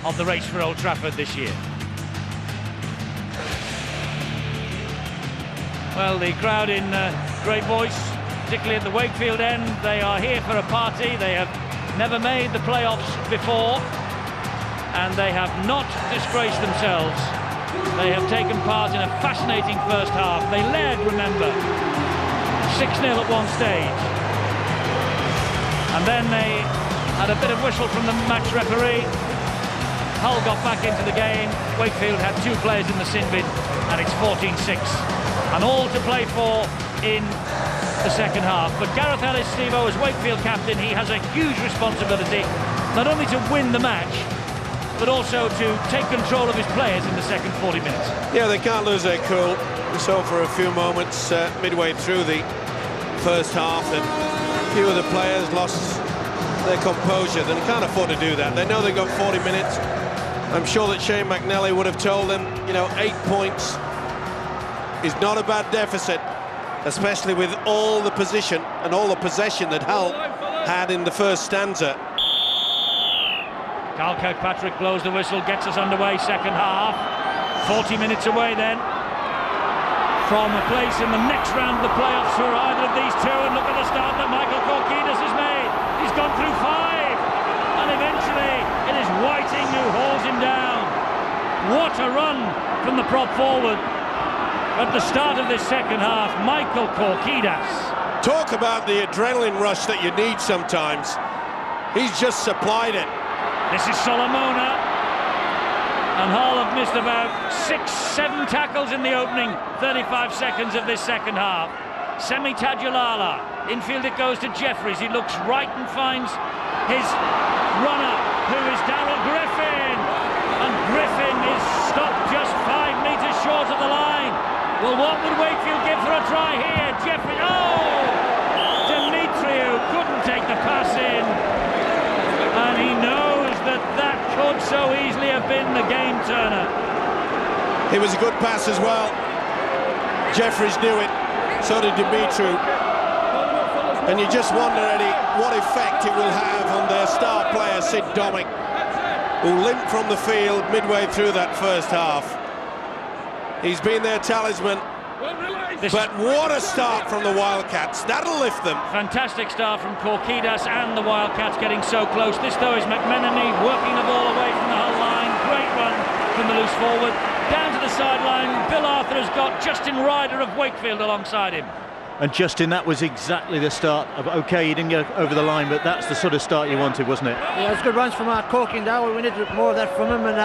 of the race for Old Trafford this year. Well, the crowd in great voice, particularly at the Wakefield end. They are here for a party. They have never made the playoffs before, and they have not disgraced themselves. They have taken part in a fascinating first half. They led, remember, 6-0 at one stage, and then they had a bit of whistle from the match referee. Hull got back into the game. Wakefield had two players in the sin bin, and it's 14-6, and all to play for in the second half. But Gareth Ellis, Steve-O, as Wakefield captain, he has a huge responsibility, not only to win the match, but also to take control of his players in the second 40 minutes. Yeah, they can't lose their cool. We saw for a few moments midway through the first half that few of the players lost their composure. They can't afford to do that. They know they've got 40 minutes. I'm sure that Shane McNally would have told them, you know, 8 points is not a bad deficit, especially with all the position and all the possession that Hull had in the first stanza. Carl Kirkpatrick blows the whistle, gets us underway, second half. 40 minutes away then from a place in the next round of the playoffs for either of these two. And look at the start that Michael Korkidas has made. He's gone through 5, and eventually it is Whiting who hauls him down. What a run from the prop forward at the start of this second half, Michael Korkidas. Talk about the adrenaline rush that you need sometimes. He's just supplied it. This is Solomona, and Hull have missed about 6-7 tackles in the opening 35 seconds of this second half. Semi Tajulala, infield it goes to Jeffries. He looks right and finds his runner, who is Darrell Griffin, and Griffin is stopped just 5 metres short of the line. Well, what would Wakefield give for a try here? Jeffries, oh! Demetriou couldn't take the pass in, and he knows that could so easily have been the game turner. It was a good pass as well. Jeffries knew it, so did Demetriou. And you just wonder, Eddie, what effect it will have on their star player, Sid Domick, who limped from the field midway through that first half. He's been their talisman, but what a start from the Wildcats. That'll lift them. Fantastic start from Korkidas and the Wildcats getting so close. This, though, is McMenemy working the ball away from the Hull line. Great run from the loose forward. Down to the sideline. Bill Arthur has got Justin Ryder of Wakefield alongside him. And Justin, that was exactly the start of, okay, he didn't get over the line, but that's the sort of start you wanted, wasn't it? Yeah, it was good runs from Corky and Dale. We needed more of that from him, and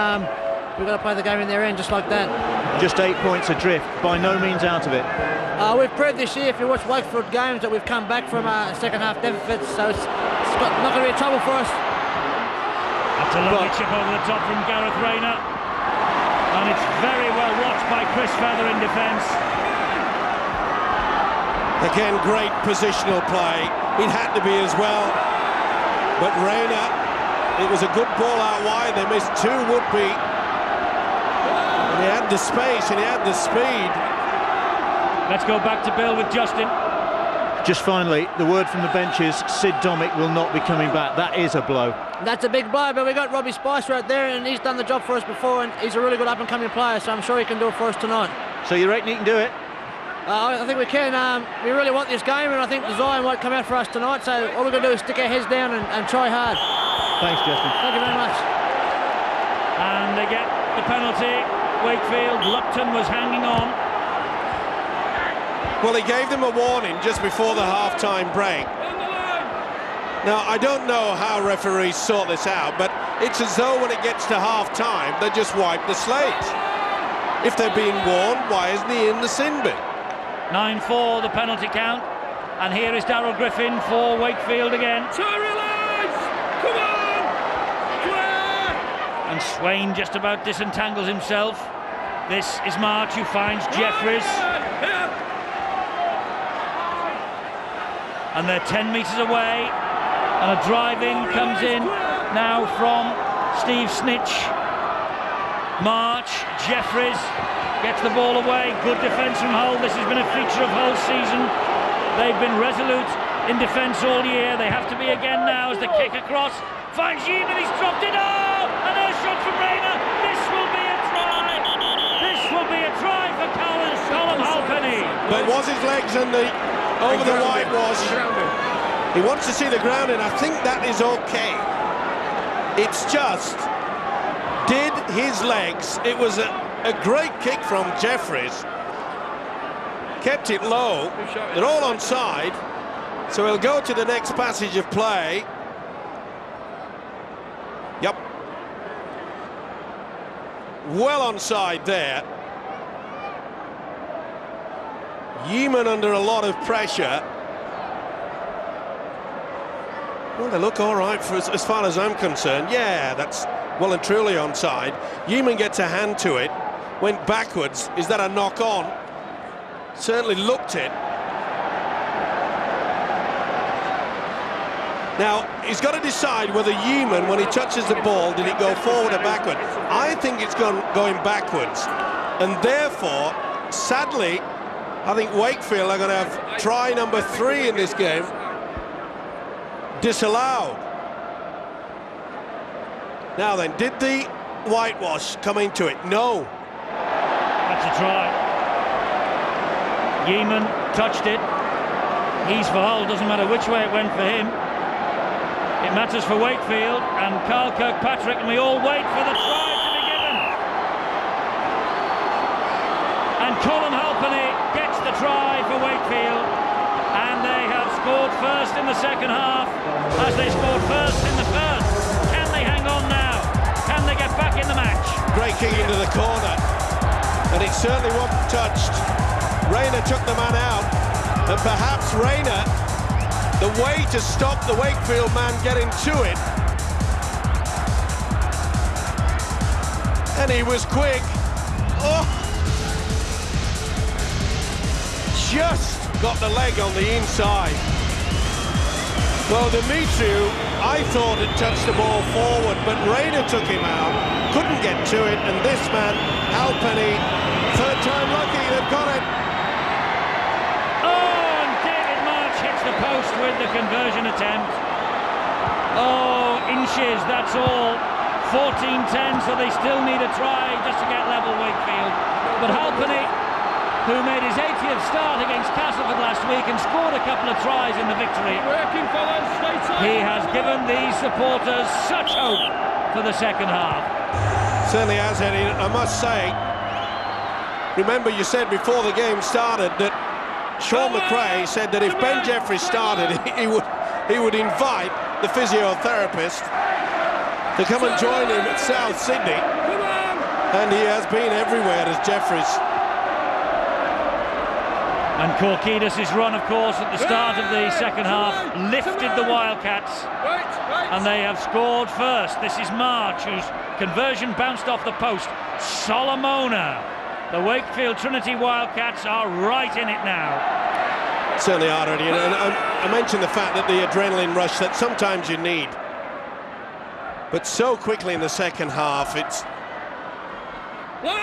we've got to play the game in their end just like that. Just 8 points adrift, by no means out of it. We've proved this year, if you watch Wakefield games, that we've come back from a second half deficit, so it's not going to be a trouble for us. That's a lovely chip over the top from Gareth Rayner, and it's very well watched by Chris Feather in defence. Again, great positional play. It had to be as well. But Rayner, it was a good ball out wide. They missed 2 would-be. And he had the space and he had the speed. Let's go back to Bill with Justin. Just finally, the word from the benches, Sid Domick will not be coming back. That is a blow. That's a big blow, but we got Robbie Spice right there, and he's done the job for us before, and he's a really good up-and-coming player, so I'm sure he can do it for us tonight. So you reckon he can do it? I think we can. We really want this game, and I think the Zion won't come out for us tonight, so all we've got to do is stick our heads down and try hard. Thanks, Justin. Thank you very much. And they get the penalty. Wakefield, Lupton was hanging on. Well, he gave them a warning just before the half-time break. Now, I don't know how referees sort this out, but it's as though when it gets to half-time, they just wipe the slate. If they're being warned, why isn't he in the sin bin? 9-4 the penalty count, and here is Darrell Griffin for Wakefield again. Come on! Clear! And Swain just about disentangles himself. This is March who finds Jeffries. And they're 10 metres away, and a drive-in comes in now from Steve Snitch. March, Jeffries gets the ball away. Good defence from Hull. This has been a feature of Hull's season. They've been resolute in defence all year. They have to be again now as the kick across finds Yeeman. He's dropped it. Oh, and a shot from Rayner. This will be a try. This will be a try for Colin Halpenny. But was his legs and the over the whitewash? He wants to see the ground, and I think that is okay. It's just, did his legs? It was a great kick from Jeffries. Kept it low. They're all onside, so he'll go to the next passage of play. Yep. Well onside there. Yeeman under a lot of pressure. Well, they look all right for as far as I'm concerned. Yeah, that's well and truly onside. Yeeman gets a hand to it, went backwards. Is that a knock on? Certainly looked it. Now, he's got to decide whether Yeoman, when he touches the ball, did it go forward or backward? I think it's going backwards. And therefore, sadly, I think Wakefield are going to have try number 3 in this game disallowed. Now then, did the whitewash come into it? No. That's a try. Yeoman touched it. He's for Hull, doesn't matter which way it went for him. It matters for Wakefield and Carl Kirkpatrick, and we all wait for the try to be given. And Colin Halpenny gets the try for Wakefield, and they have scored first in the second half, as they scored first in the first. Can they hang on now? Can they get back in the match? Great kick into the corner, and it certainly wasn't touched. Rayner took the man out, and perhaps Rayner, the way to stop the Wakefield man getting to it. And he was quick. Oh! Just got the leg on the inside. Well, Dimitriou, I thought had touched the ball forward, but Rayner took him out, couldn't get to it, and this man, Halpenny, third time lucky, they've got it. The post with the conversion attempt. Oh, inches, that's all. 14-10, so they still need a try just to get level, Wakefield. But Halpenny, who made his 80th start against Castleford last week and scored a couple of tries in the victory, he has given these supporters such hope for the second half. Certainly has, Eddie. I must say, remember you said before the game started that Sean McRae said that if Ben Jeffries started, he would invite the physiotherapist to come and join him at South Sydney, and he has been everywhere as Jeffries. And Korkidis' run, of course, at the start of the second half lifted the Wildcats, and they have scored first. This is March, whose conversion bounced off the post. Solomona. The Wakefield Trinity Wildcats are right in it now. Certainly are, Eddie. And I mentioned the fact that the adrenaline rush that sometimes you need. But so quickly in the second half, it's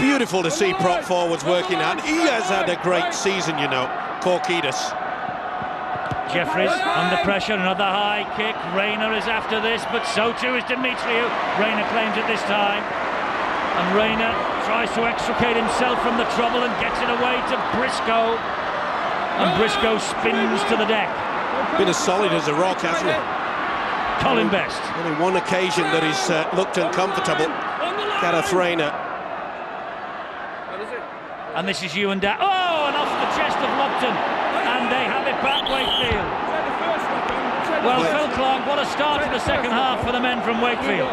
beautiful to see prop forwards working out. He has had a great season, you know, Korkidis. Jeffries under pressure, another high kick. Rayner is after this, but so too is Dimitriou. Rayner claims it this time. And Rayner tries to extricate himself from the trouble and gets it away to Briscoe. And Briscoe spins to the deck. Been as solid as a rock, hasn't he? Colin Best. Only one occasion that he's looked uncomfortable. Gareth Rayner. And this is Ewan Dow. Oh, and off the chest of Lupton. And they have it back, Wakefield. Well, Phil Clark, what a start to the second half for the men from Wakefield.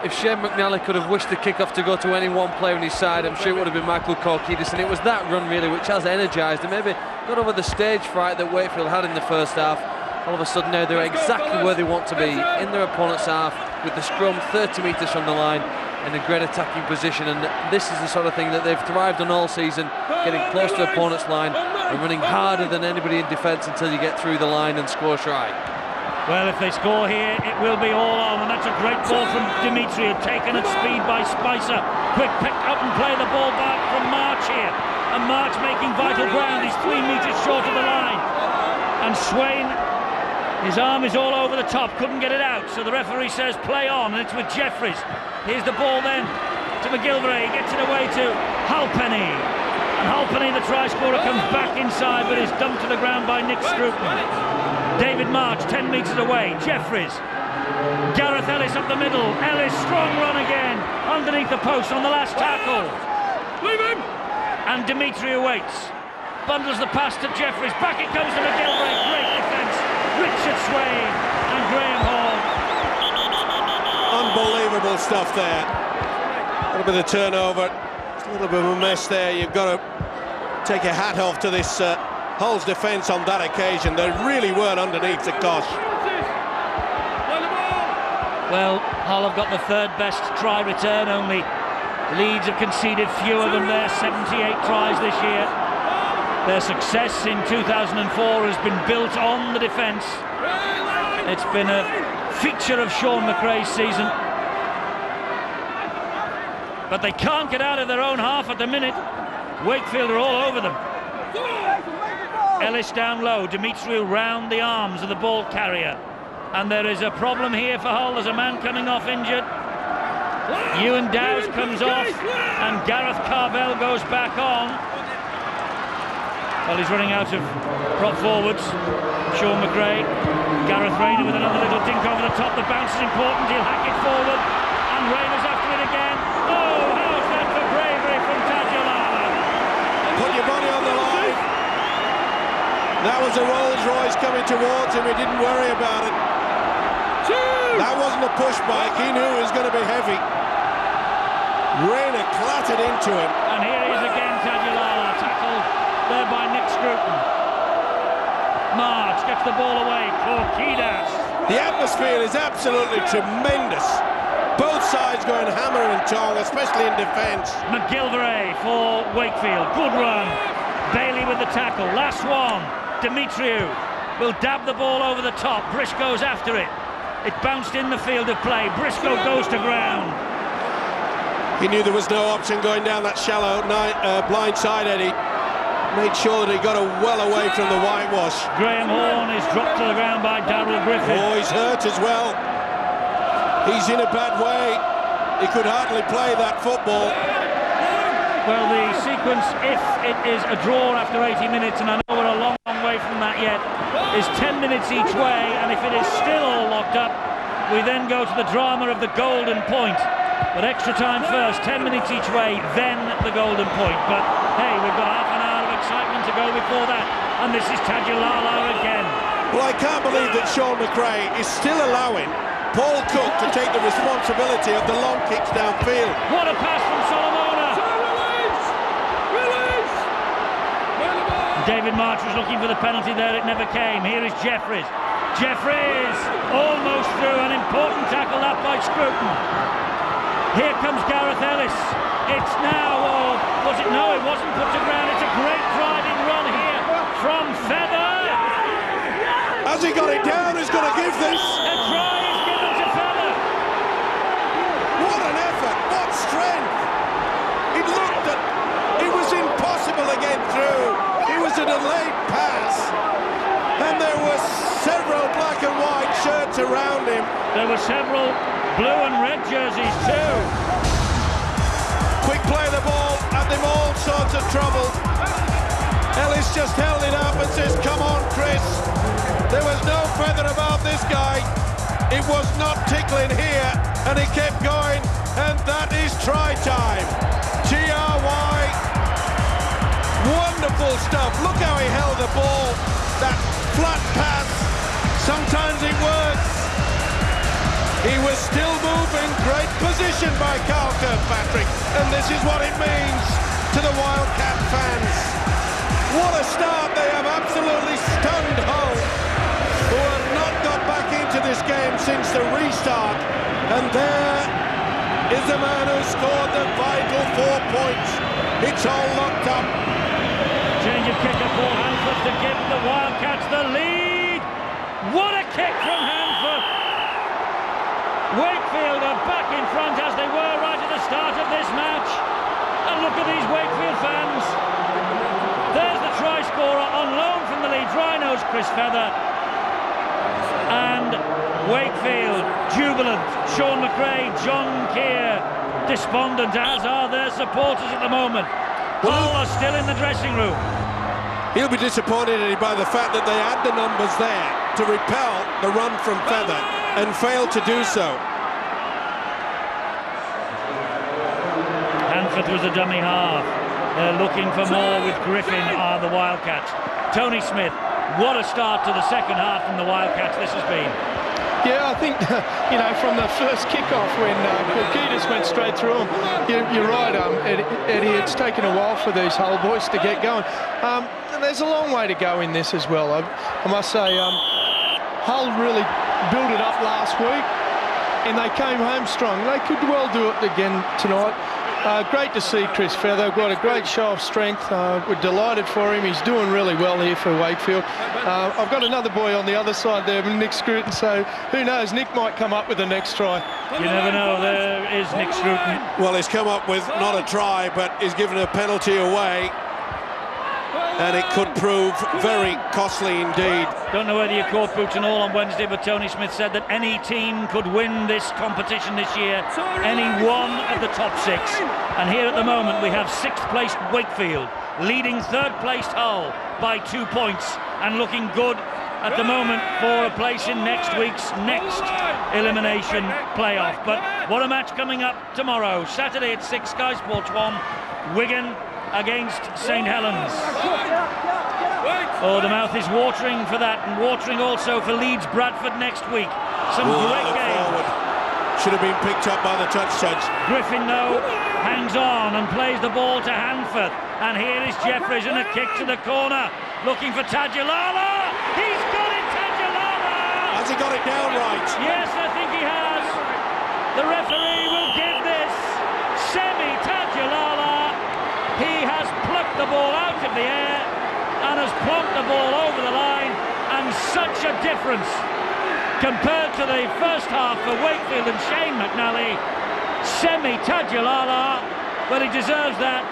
If Shane McNally could have wished the kickoff to go to any one player on his side, I'm sure it would have been Michael Korkidis, and it was that run really which has energised and maybe got over the stage fright that Wakefield had in the first half. All of a sudden now they're exactly where they want to be, in their opponent's half, with the scrum 30 metres from the line, in a great attacking position, and this is the sort of thing that they've thrived on all season, getting close to the opponent's line and running harder than anybody in defence until you get through the line and score try. Well, if they score here, it will be all on, and that's a great ball from Dimitriou, taken at speed by Spicer. Quick pick up and play the ball back from March here, and March making vital ground. He's 3 metres short of the line, and Swain, his arm is all over the top, couldn't get it out, so the referee says play on, and it's with Jeffries. Here's the ball then to McGilvray, he gets it away to Halpenny, and Halpenny, the try scorer, comes back inside, but is dumped to the ground by Nick Scruton. David March 10 metres away. Jeffries, Gareth Ellis up the middle. Ellis, strong run again underneath the post on the last tackle. Leave him! And Dimitriou waits, bundles the pass to Jeffries. Back it comes to McGilvray. Great defence. Richard Swain and Graham Hall. Unbelievable stuff there. A little bit of turnover, a little bit of a mess there. You've got to take your hat off to this Hull's defence on that occasion. They really weren't underneath the cosh. Well, Hull have got the third best try return. Only Leeds have conceded fewer than their 78 tries this year. Their success in 2004 has been built on the defence. It's been a feature of Sean McRae's season. But they can't get out of their own half at the minute. Wakefield are all over them. Ellis down low, Demetriou round the arms of the ball carrier. And there is a problem here for Hull. There's a man coming off injured. Ewan Dowes comes off and Gareth Carvell goes back on. Well, he's running out of prop forwards. Sean McRae. Gareth Rayner with another little dink over the top. The bounce is important. He'll hack it forward. And Rayner's after it again. Oh, how's that for bravery from Tajalala? Put your money on the line. That was a Rolls Royce coming towards him. He didn't worry about it. That wasn't a push bike. He knew it was going to be heavy. Rayner clattered into him. And here he is again, Tajalala, tackled there by Nick Scruton. March gets the ball away. Corquidas. The atmosphere is absolutely tremendous. Both sides going hammer and tong, especially in defence. McGilvray for Wakefield. Good run. Bailey with the tackle. Last one. Demetriou will dab the ball over the top. Briscoe's after it. It bounced in the field of play. Briscoe goes to ground. He knew there was no option going down that shallow blind side, Eddie. Made sure that he got well away from the whitewash. Graham Horn is dropped to the ground by Darryl Griffin. Oh, he's hurt as well. He's in a bad way. He could hardly play that football. Well, the sequence, if it is a draw after 80 minutes, and I know we're a long way from that yet, is 10 minutes each way, and if it is still all locked up, we then go to the drama of the golden point. But extra time first, 10 minutes each way, then the golden point. But hey, we've got half an hour of excitement to go before that, and this is Tajalala again. Well, I can't believe that Sean McRae is still allowing Paul Cook to take the responsibility of the long kicks downfield. What a pass from Solomona! David March was looking for the penalty there, it never came. Here is Jeffries. Jeffries almost through, an important tackle that by Scruton. Here comes Gareth Ellis. It's now, or was it? No, it wasn't put to ground. It's a great driving run here from Feather. Has he got it down? He's going to give this. A try is given to Feather. What an effort, what strength. It looked at, it was impossible to get through. It was a delayed pass, and there were several black and white shirts around him. There were several blue and red jerseys too. Quick play the ball, and them all sorts of trouble. Ellis just held it up and says, come on, Chris. There was no feather about this guy. It was not tickling here, and he kept going, and that is try time. GRY. Wonderful stuff. Look how he held the ball. That flat pass. Sometimes it works. He was still moving. Great position by Carl Kirkpatrick. And this is what it means to the Wildcat fans. What a start. They have absolutely stunned Hull, who have not got back into this game since the restart. And there is the man who scored the vital 4 points. It's all locked up. Change of kicker for Hanford to give the Wildcats the lead. What a kick from Hanford. Wakefield are back in front as they were right at the start of this match. And look at these Wakefield fans. There's the try scorer on loan from the Leeds Rhinos, Chris Feather. And Wakefield jubilant. Sean McRae, John Keir despondent, as are their supporters at the moment. Hull are still in the dressing room. He'll be disappointed by the fact that they had the numbers there to repel the run from Feather and failed to do so. Hanford was a dummy half. They're looking for more with Griffin, are the Wildcats. Tony Smith, what a start to the second half from the Wildcats this has been. Yeah, I think, you know, from the first kickoff when Corquidas went straight through him, you're right, Eddie, it's taken a while for these Hull boys to get going. And there's a long way to go in this as well. I must say, Hull really built it up last week, and they came home strong. They could well do it again tonight. Great to see Chris Feather. Got a great show of strength. We're delighted for him. He's doing really well here for Wakefield. I've got another boy on the other side there, Nick Scruton, so who knows, Nick might come up with the next try. You never know, there is Nick Scruton. Well, he's come up with not a try, but he's given a penalty away. And it could prove very costly indeed. Don't know whether you caught boots and all on Wednesday, but Tony Smith said that any team could win this competition this year, any one of the top 6. And here at the moment we have 6th placed Wakefield leading 3rd placed Hull by 2 points and looking good at the moment for a place in next week's elimination playoff. But what a match coming up tomorrow, Saturday at 6, Sky Sports 1, Wigan against St Helens. Oh, the mouth is watering for that, and watering also for Leeds Bradford next week. Some great games. Should have been picked up by the touch judge. Griffin, though, hangs on and plays the ball to Hanford. And here is Jeffries in a kick to the corner, looking for Tajalala. He's got it, Tajalala! Has he got it down right? Yes, I think he has. The referee will give this semi-Tajalala. He has plucked the ball out of the air and has plonked the ball over the line, and such a difference compared to the first half for Wakefield and Shane McNally. Semi-Tajalala, well, he deserves that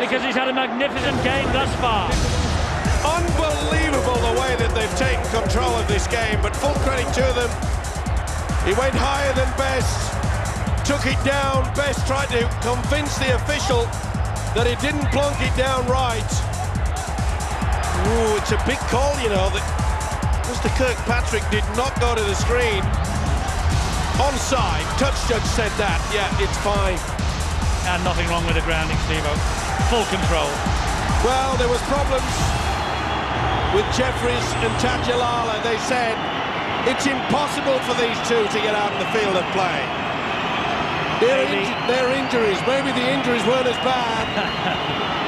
because he's had a magnificent game thus far. Unbelievable the way that they've taken control of this game, but full credit to them. He went higher than Best, took it down. Best tried to convince the official that he didn't plonk it down right. Ooh, it's a big call, you know, that Mr. Kirkpatrick did not go to the screen. Onside, touch judge said that, yeah, it's fine. And nothing wrong with the grounding, Steve-O. Full control. Well, there was problems with Jeffries and Tajalala. They said it's impossible for these two to get out in the field and play. Their injuries, maybe the injuries weren't as bad.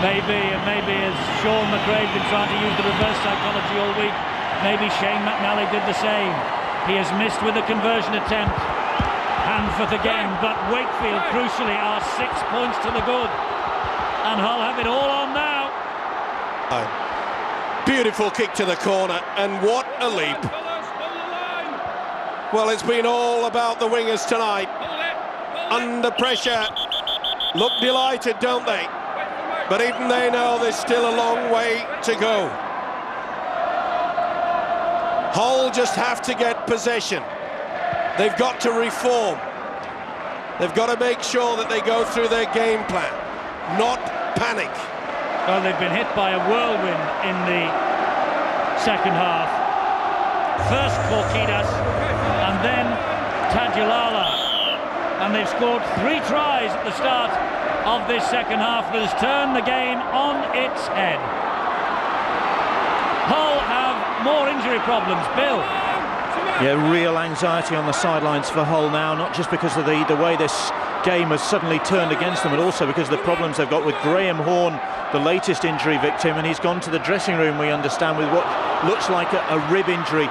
maybe as Sean McRae's been trying to use the reverse psychology all week, maybe Shane McNally did the same. He has missed with a conversion attempt. Hanford again, but Wakefield, crucially, are 6 points to the good. And Hull have it all on now. Beautiful kick to the corner, and what a leap. Well, it's been all about the wingers tonight. Under pressure, look delighted, don't they? But even they know there's still a long way to go. Hull just have to get possession. They've got to reform. They've got to make sure that they go through their game plan, not panic. Well, they've been hit by a whirlwind in the second half. First Korkidas, and then Tajalala. And they've scored 3 tries at the start of this second half that has turned the game on its head. Hull have more injury problems. Bill? Yeah, real anxiety on the sidelines for Hull now, not just because of the way this game has suddenly turned against them, but also because of the problems they've got with Graham Horn, the latest injury victim, and he's gone to the dressing room, we understand, with what looks like a rib injury.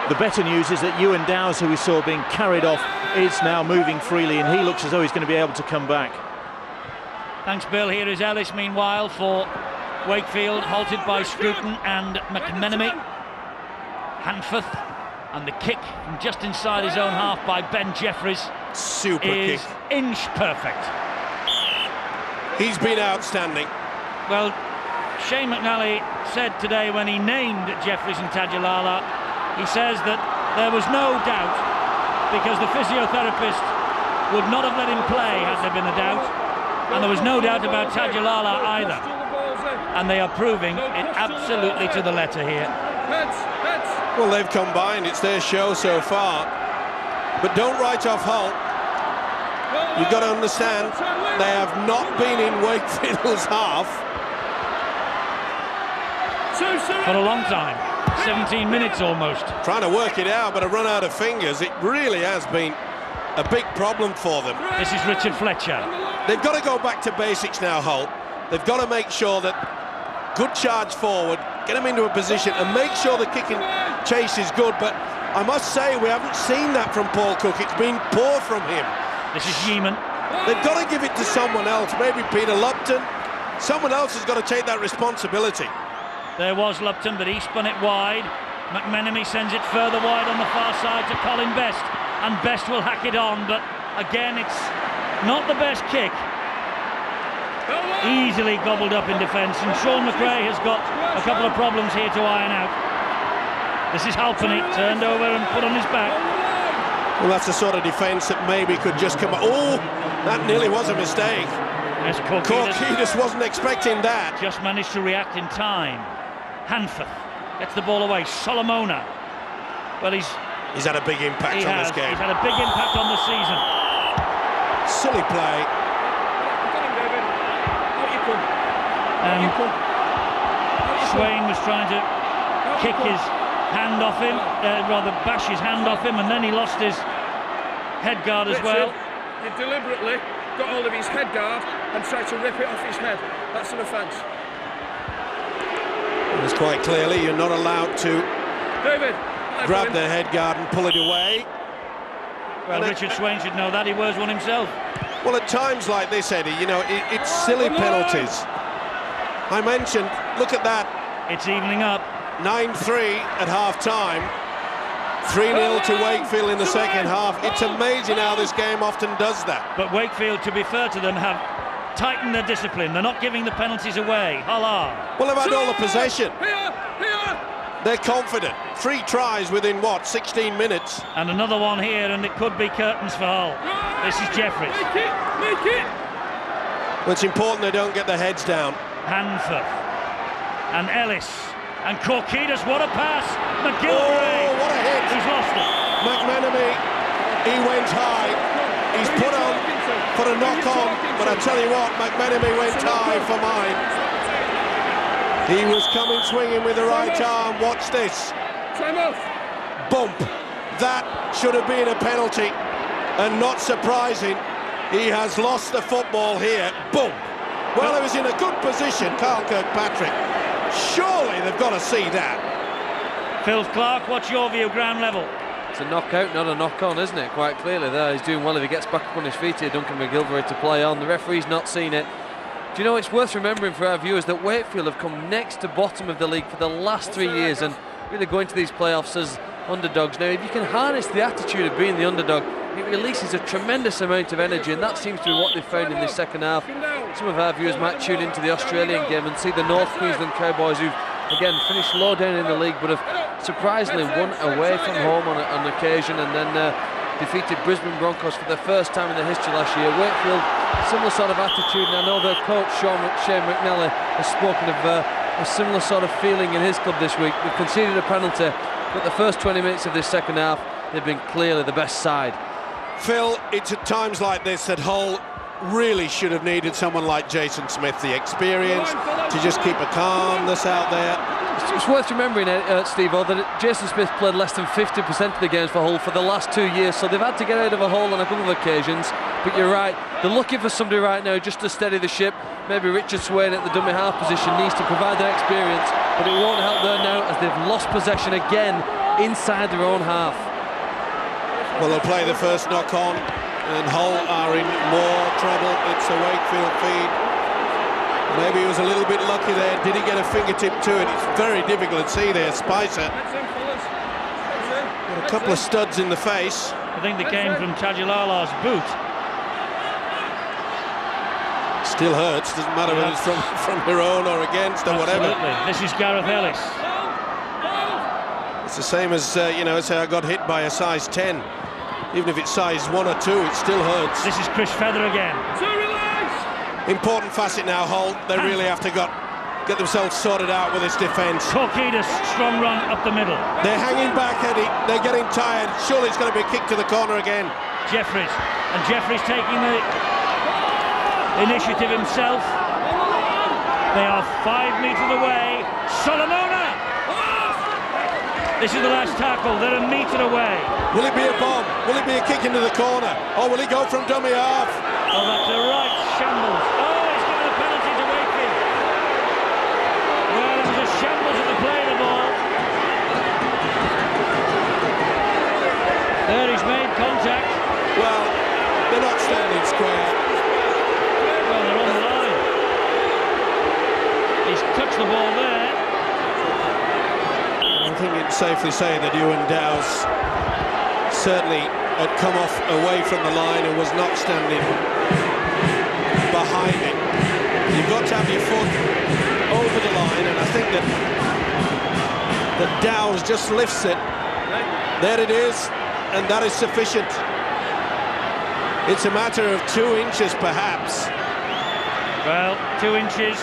The better news is that Ewan Dowes, who we saw being carried off, is now moving freely, and he looks as though he's going to be able to come back. Thanks, Bill. Here is Ellis, meanwhile, for Wakefield, halted by Scruton and McMenemy. Hanford, and the kick from just inside his own half by Ben Jeffries. Super is kick. Inch perfect. He's been outstanding. Well, Shane McNally said today when he named Jeffries and Tajalala, he says that there was no doubt because the physiotherapist would not have let him play had there been a doubt, and there was no doubt about Tajalala either, and they are proving it absolutely to the letter here. Well, they've combined, it's their show so far, but don't write off Hull. You've got to understand they have not been in Wakefield's half for a long time. 17 minutes almost. Trying to work it out, but a run out of fingers. It really has been a big problem for them. This is Richard Fletcher. They've got to go back to basics now, Hull. They've got to make sure that good charge forward, get them into a position and make sure the kick and chase is good. But I must say, we haven't seen that from Paul Cook. It's been poor from him. This is Yeaman. They've got to give it to someone else, maybe Peter Lupton. Someone else has got to take that responsibility. There was Lupton, but he spun it wide. McMenemy sends it further wide on the far side to Colin Best, and Best will hack it on, but again it's not the best kick. Easily gobbled up in defence, and Sean McRae has got a couple of problems here to iron out. This is Halpenny, turned over and put on his back. Well, that's the sort of defence that maybe could just come... Oh, that nearly was a mistake. Yes, Korkidis wasn't expecting that. Just managed to react in time. Hanford gets the ball away. Solomona. Well, he's had a big impact on this game. He's had a big impact on the season. Silly play. Swain was trying to kick his hand off him, rather bash his hand off him, and then he lost his head guard as well. You deliberately got hold of his head guard and tried to rip it off his head. That's an offence. It's quite clearly you're not allowed to grab the head guard and pull it away. Well, Richard Swain should know that. He wears one himself. Well, at times like this, Eddie, you know, it's silly penalties. I mentioned, look at that. It's evening up. 9-3 at half-time. 3-0 to Wakefield in the second half. It's amazing how this game often does that. But Wakefield, to be fair to them, have tightened their discipline. They're not giving the penalties away. Hull are. Well, they've had all the possession. They're confident. 3 tries within, what, 16 minutes? And another one here, and it could be curtains for Hull. This is Jeffries. Make it! Well, it's important they don't get their heads down. Hanford and Ellis and Korkidis, what a pass! McGilvray, oh, what a hit! He's lost it. McMenemy, he went high. He's put on for a knock-on, but I tell you what, McMenemy went high for mine. He was coming swinging with the right arm. Watch this. Bump. That should have been a penalty, and not surprising, he has lost the football here. Boom. Well, he was in a good position, Carl Kirkpatrick. Surely they've got to see that. Phil Clark, what's your view, ground level? It's a knockout, not a knock-on, isn't it? Quite clearly there. He's doing well if he gets back up on his feet here, Duncan McGilvray, to play on. The referee's not seen it. Do you know, it's worth remembering for our viewers that Wakefield have come next to bottom of the league for the last 3 years and really going to these playoffs as underdogs. Now, if you can harness the attitude of being the underdog, it releases a tremendous amount of energy, and that seems to be what they've found in this second half. Some of our viewers might tune into the Australian game and see the North Queensland Cowboys, who've again finished low down in the league but have surprisingly won away from home on occasion, and then defeated Brisbane Broncos for the first time in their history last year. Wakefield, similar sort of attitude, and I know their coach Shane McNally has spoken of a similar sort of feeling in his club this week. They've conceded a penalty, but the first 20 minutes of this second half they've been clearly the best side. Phil, it's at times like this that Hull really should have needed someone like Jason Smith, the experience, to just keep a calmness out there. It's worth remembering, Steve, that Jason Smith played less than 50% of the games for Hull for the last 2 years, so they've had to get out of a hole on a couple of occasions. But you're right, they're looking for somebody right now just to steady the ship. Maybe Richard Swain at the dummy half position needs to provide that experience, but it won't help there now as they've lost possession again inside their own half. Well, they'll play the first knock-on, and Hull are in more trouble. It's a Wakefield feed. Maybe he was a little bit lucky there. Did he get a fingertip to it? It's very difficult to see there. Spicer. Got a couple of studs in the face. I think they came from Tajalala's boot. Still hurts. Doesn't matter whether it's from your own or against or whatever. Absolutely. This is Gareth Ellis. It's the same as, you know, say I got hit by a size 10. Even if it's size 1 or 2, it still hurts. This is Chris Feather again. Important facet now, Hull. They really have to get themselves sorted out with this defence. Korkidis, strong run up the middle. They're hanging back, Eddie. They're getting tired. Surely it's going to be a kick to the corner again. Jeffries. And Jeffries taking the initiative himself. They are 5 metres away. Solomona! This is the last tackle. They're a metre away. Will it be a bomb? Will it be a kick into the corner? Or will it go from dummy half? Oh, that's a right shambles. Oh, he's given a penalty to Wakefield. Well, it was a shambles at the play of the ball. There he's made contact. Well, they're not standing square. safely say that Ewan Dow's certainly had come off away from the line and was not standing behind it. You've got to have your foot over the line, and I think that Dow's just lifts it. There it is, and that is sufficient. It's a matter of 2 inches, perhaps. Well, 2 inches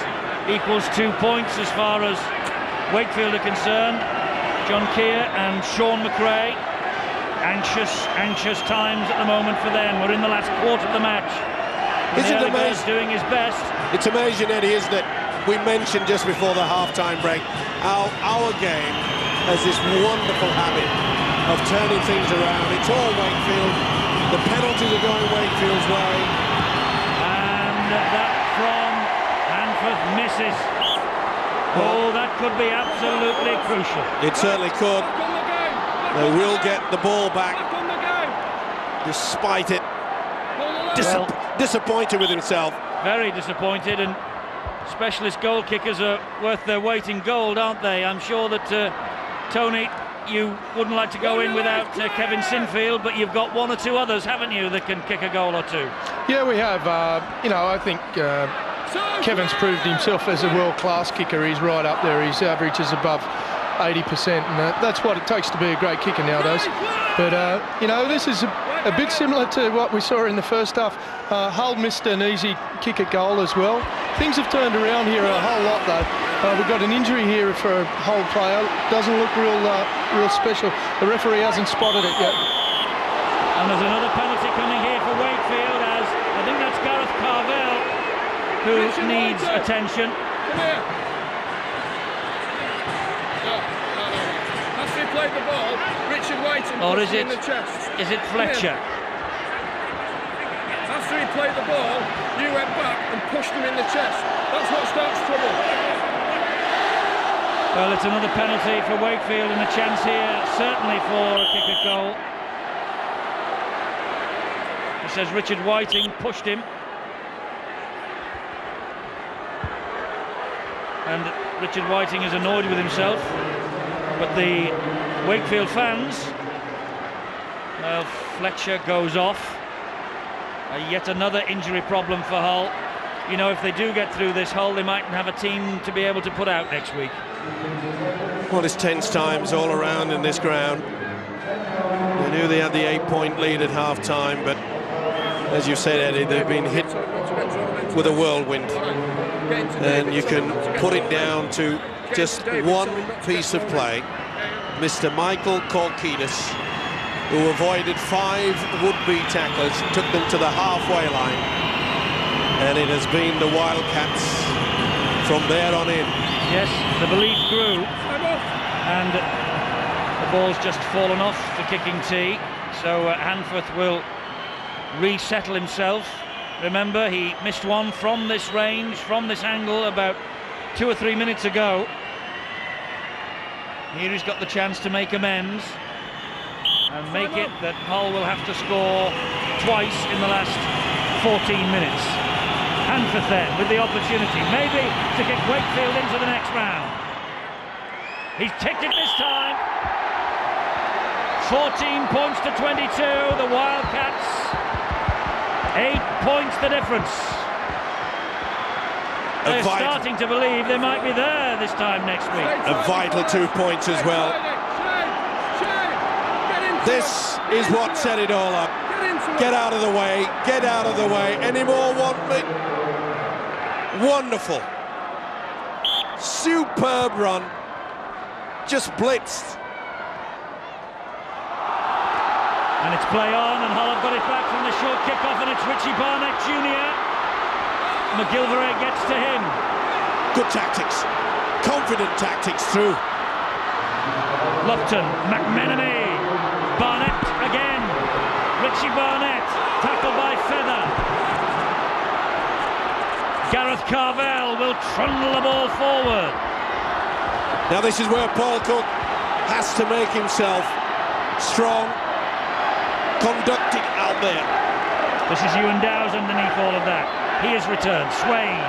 equals 2 points as far as Wakefield are concerned. John Keir and Sean McRae, anxious times at the moment for them. We're in the last quarter of the match. Isn't it amazing? Doing his best. It's amazing, Eddie, isn't it? We mentioned just before the half-time break how our game has this wonderful habit of turning things around. It's all Wakefield. The penalties are going Wakefield's way. And that from Hanford misses. Oh, that could be absolutely crucial. It certainly could. They will get the ball back, despite it. Disappointed with himself. Very disappointed, and specialist goal kickers are worth their weight in gold, aren't they? I'm sure that, Tony, you wouldn't like to go in without Kevin Sinfield, but you've got 1 or 2 others, haven't you, that can kick a goal or 2? Yeah, we have. You know, I think Kevin's proved himself as a world-class kicker. He's right up there. His average is above 80%, and that's what it takes to be a great kicker nowadays. But, you know, this is a bit similar to what we saw in the first half. Hull missed an easy kick at goal as well. Things have turned around here a whole lot, though. We've got an injury here for a Hull player. Doesn't look real special. The referee hasn't spotted it yet. And there's another penalty coming here for Wakefield, as I think that's Gareth Carvell who needs attention. Come here. After he played the ball, Richard Whiting pushed him in the chest. Is it Fletcher? After he played the ball, you went back and pushed him in the chest. That's what starts trouble. Well, it's another penalty for Wakefield, and a chance here, certainly for a kick at goal. It says Richard Whiting pushed him. And Richard Whiting is annoyed with himself. But the Wakefield fans, well, Fletcher goes off. Yet another injury problem for Hull. You know, if they do get through this, Hull, they mightn't have a team to be able to put out next week. Well, it's tense times all around in this ground. They knew they had the 8-point lead at half-time, but as you said, Eddie, they've been hit with a whirlwind. And you can put it down to just one piece of play. Mr. Michael Korkidas, who avoided 5 would-be tacklers, took them to the halfway line. And it has been the Wildcats from there on in. Yes, the belief grew, and the ball's just fallen off the kicking tee. So Hanforth will resettle himself. Remember, he missed one from this range, from this angle, about 2 or 3 minutes ago. Here he's got the chance to make amends and make it that Hull will have to score twice in the last 14 minutes. Hanforth then with the opportunity, maybe to kick Wakefield into the next round. He's ticked it this time. 14 points to 22, the Wildcats. 8 points the difference. They're starting to believe they might be there this time next week. A vital 2 points as well. This is what set it all up. Get out of the way, get out of the way. Any more want me? Wonderful. Superb run. Just blitzed. And it's play on, and Hull have got it back from the short kickoff, and it's Richie Barnett Jr. McGilvray gets to him. Good tactics. Confident tactics through. Lupton, McMenemy, Barnett again. Richie Barnett, tackled by Feather. Gareth Carvell will trundle the ball forward. Now this is where Paul Cook has to make himself strong, conducting out there. This is Ewan Dow's underneath all of that. He is returned. Swain.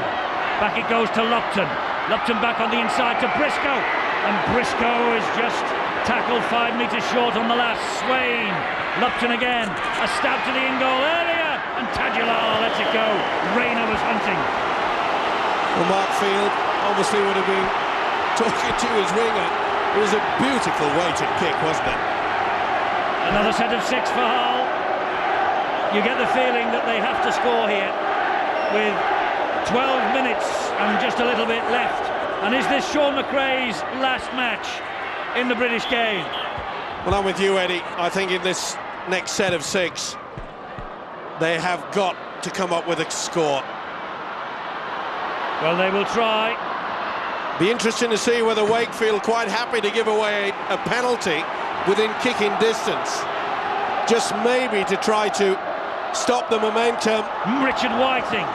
Back it goes to Lupton. Lupton back on the inside to Briscoe. And Briscoe is just Tackled 5 metres short on the last. Swain, Lupton again, a stab to the in-goal area, and Tadulala lets it go. Rayner was hunting. Well, Mark Field obviously would have been talking to his winger. It was a beautiful weighted kick, wasn't it? Another set of 6 for Hull. You get the feeling that they have to score here with 12 minutes and just a little bit left. And is this Sean McRae's last match in the British game? Well, I'm with you, Eddie. I think in this next set of 6, they have got to come up with a score. Well, they will try. Be interesting to see whether Wakefield quite happy to give away a penalty within kicking distance, just maybe to try to stop the momentum. Richard Whiting.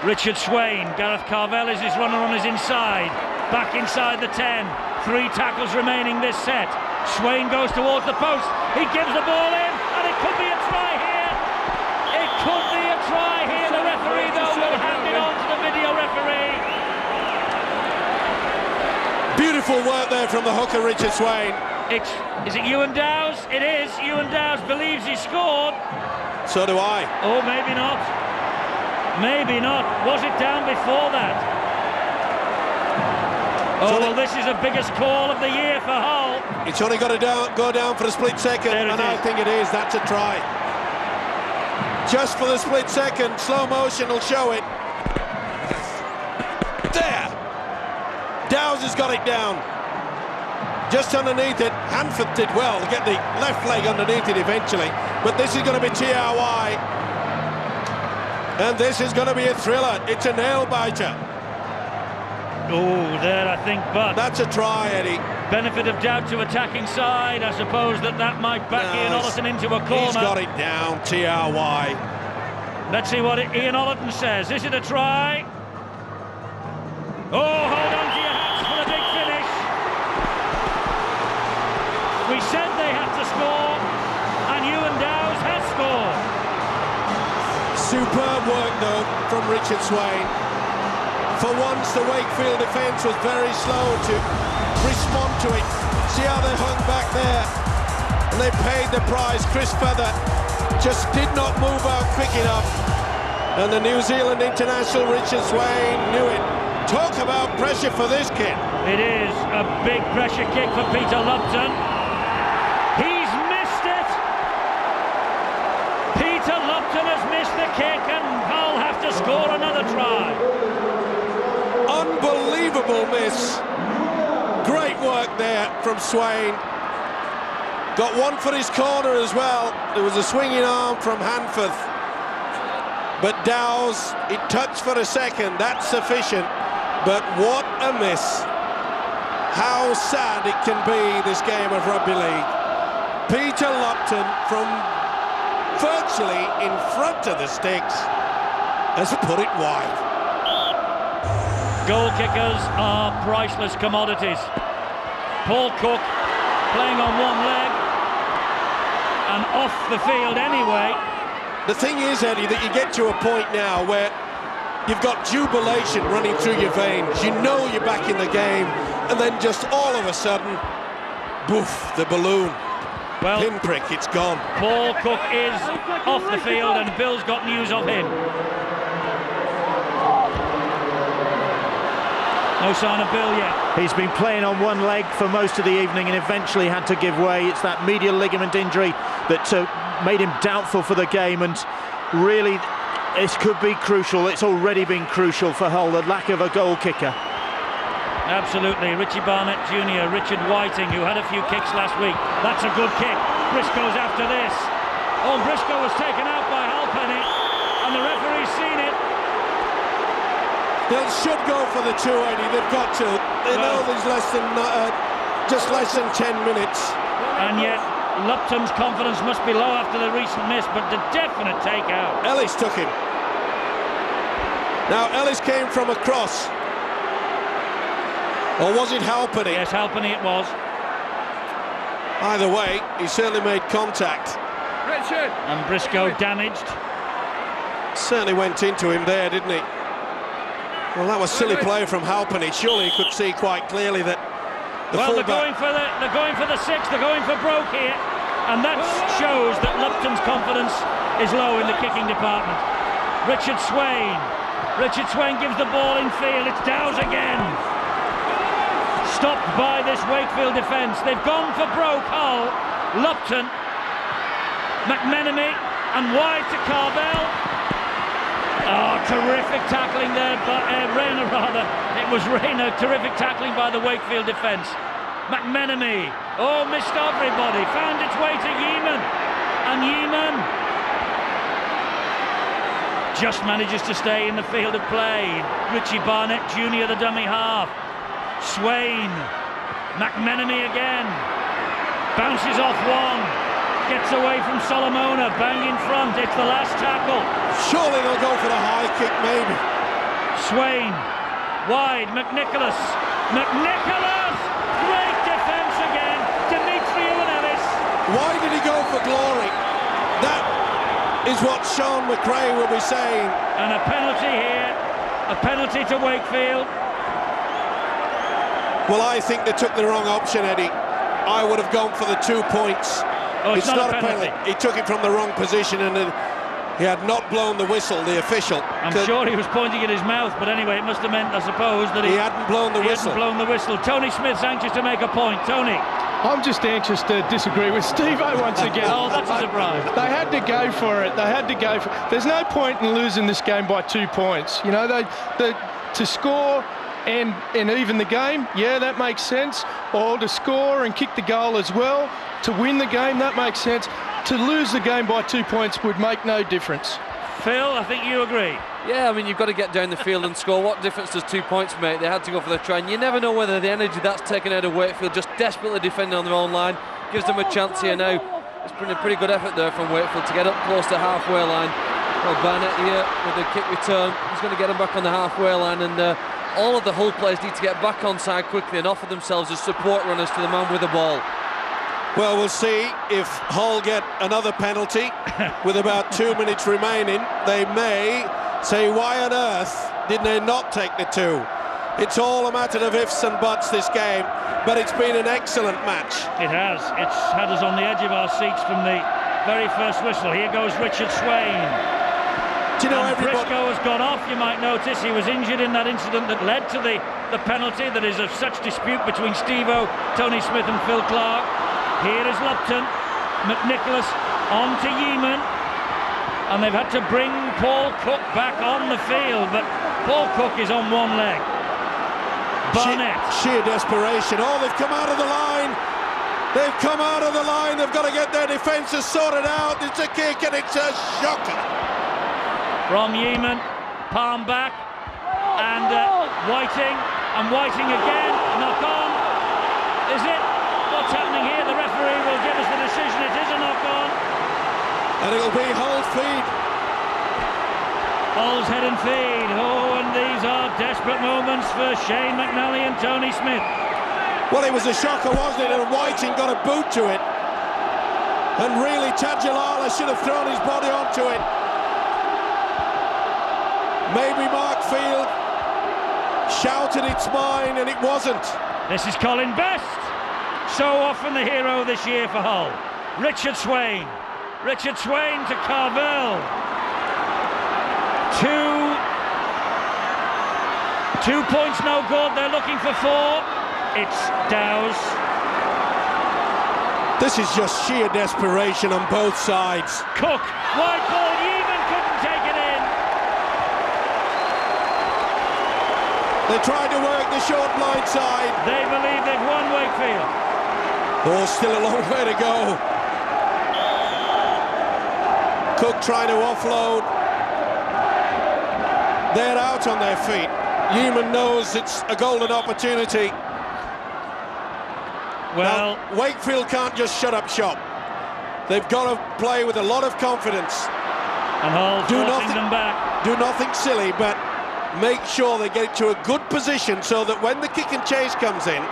Richard Swain. Gareth Carvel is his runner on his inside. Back inside the 10. 3 tackles remaining this set. Swain goes towards the post. He gives the ball in, and it could be a try here. It could be a try here. The referee, though, will hand it on to the video referee. Beautiful work there from the hooker, Richard Swain. Is it Ewan Dowes? It is. Ewan Dowes believes he scored. So do I. Oh, maybe not. Maybe not. Was it down before that? Oh, well, this is the biggest call of the year for Hull. It's only got to go down for a split second, and I think it is. That's a try. Just for the split second, slow motion will show it. There! Dowes has got it down. Just underneath it. Hanford did well to get the left leg underneath it eventually, but this is going to be TRY. And this is going to be a thriller. It's a nail-biter. Oh, there, I think, but... That's a try, Eddie. Benefit of doubt to attacking side. I suppose that might back Ian Ollerton into a corner. He's got it down, TRY. Let's see what Ian Ollerton says. Is it a try? Oh, hold on to your hats for the big finish. We said they had to score, and Ewan Dowes has scored. Superb work, though, from Richard Swain. For once, the Wakefield defence was very slow to respond to it. See how they hung back there, and they paid the price. Chris Feather just did not move out quick enough, and the New Zealand international Richard Swain knew it. Talk about pressure for this kid. It is a big pressure kick for Peter Lupton. He's missed it. Peter Lupton has missed the kick, and Hull have to score another try. Unbelievable miss. Great work there from Swain. Got one for his corner as well. There was a swinging arm from Hanforth, but Dowes, it touched for a second. That's sufficient, but what a miss. How sad it can be, this game of rugby league. Peter Lupton, from virtually in front of the sticks, has put it wide. Goal kickers are priceless commodities. Paul Cook playing on one leg and off the field anyway. The thing is, Eddie, that you get to a point now where you've got jubilation running through your veins. You know you're back in the game, and then just all of a sudden, boof, the balloon. Well, pinprick, it's gone. Paul Cook is off the field, and Bill's got news of him. No sign of Bill yet. He's been playing on one leg for most of the evening and eventually had to give way. It's that medial ligament injury that made him doubtful for the game, and really this could be crucial. It's already been crucial for Hull, the lack of a goal kicker. Absolutely. Richie Barnett Jr., Richard Whiting, who had a few kicks last week. That's a good kick. Briscoe's after this. Oh, Briscoe was taken out by Halpenny, and the referee's seen it. They should go for the 2, Eddie. They've got to. They know there's just less than 10 minutes. And yet Lupton's confidence must be low after the recent miss, but the definite take out. Ellis took him. Now Ellis came from across. Or was it Halpenny? Yes, Halpenny it was. Either way, he certainly made contact. Richard! And Briscoe damaged. Certainly went into him there, didn't he? Well, that was silly play from Halpenny. Surely he could see quite clearly that the well, fullback... they're going for the six. They're going for Broke here, and that shows that Lupton's confidence is low in the kicking department. Richard Swain gives the ball in field. It's Dowes again. Stopped by this Wakefield defence. They've gone for Broke, Hull, Lupton, McMenemy, and wide to Carvel. Oh, terrific tackling there by Rayner, rather. It was Rayner. Terrific tackling by the Wakefield defence. McMenemy, oh, missed everybody. Found its way to Yeaman, and Yeaman just manages to stay in the field of play. Richie Barnett Jr., the dummy half. Swain, McMenemy again, bounces off one, gets away from Solomona, bang in front, it's the last tackle. Surely they'll go for the high kick, maybe. Swain, wide, McNicholas, great defence again, Demetriou and Ellis. Why did he go for glory? That is what Sean McRae will be saying. And a penalty here, a penalty to Wakefield. Well, I think they took the wrong option, Eddie. I would have gone for the 2 points. Oh, it's not a penalty. He took it from the wrong position, and he had not blown the whistle, the official. I'm sure he was pointing at his mouth, but anyway, it must have meant, I suppose, that he hadn't blown the whistle. Tony Smith's anxious to make a point. Tony. I'm just anxious to disagree with Steve-O once again. Oh, that's a surprise. They had to go for it. There's no point in losing this game by 2 points. You know, to score and even the game, yeah, that makes sense. Or to score and kick the goal as well, to win the game, that makes sense. To lose the game by 2 points would make no difference. Phil, I think you agree. Yeah, I mean, you've got to get down the field and score. What difference does 2 points make? They had to go for the try, and you never know whether the energy that's taken out of Wakefield, just desperately defending on their own line, gives them a chance here now. It's been a pretty good effort there from Wakefield to get up close to halfway line. Well, Barnett here with the kick return, he's going to get them back on the halfway line, and all of the Hull players need to get back onside quickly and offer themselves as support runners to the man with the ball. Well, we'll see if Hull get another penalty with about 2 minutes remaining. They may say, why on earth did they not take the 2? It's all a matter of ifs and buts, this game, but it's been an excellent match. It has. It's had us on the edge of our seats from the very first whistle. Here goes Richard Swain. Do you know, Briscoe has gone off, you might notice. He was injured in that incident that led to the penalty that is of such dispute between Steve-O, Tony Smith and Phil Clark. Here is Lupton, McNicholas on to Yeaman, and they've had to bring Paul Cook back on the field, but Paul Cook is on one leg. Barnett. Sheer desperation. Oh, they've come out of the line. They've come out of the line. They've got to get their defences sorted out. It's a kick and it's a shocker. From Yeaman, palm back, and Whiting again, knock on. Is it? What's happening here? The referee will give us the decision. It is a knock on. And it'll be Hull's feed. Hull's head and feed. Oh, and these are desperate moments for Shane McNally and Tony Smith. Well, it was a shocker, wasn't it? And Whiting got a boot to it. And really, Tajalala should have thrown his body onto it. Maybe Mark Field shouted it's mine, and it wasn't. This is Colin Best. So often the hero this year for Hull. Richard Swain to Carvel. Two points no good, they're looking for 4. It's Dowes. This is just sheer desperation on both sides. Cook, wide ball, Yeaman couldn't take it in. They tried to work the short blind side. They believe they've won Wakefield. Oh, still a long way to go. Cook trying to offload. They're out on their feet. Yeaman knows it's a golden opportunity. Well, now, Wakefield can't just shut up shop. They've got to play with a lot of confidence. And Hull forcing them back. Do nothing silly, but make sure they get to a good position so that when the kick and chase comes in,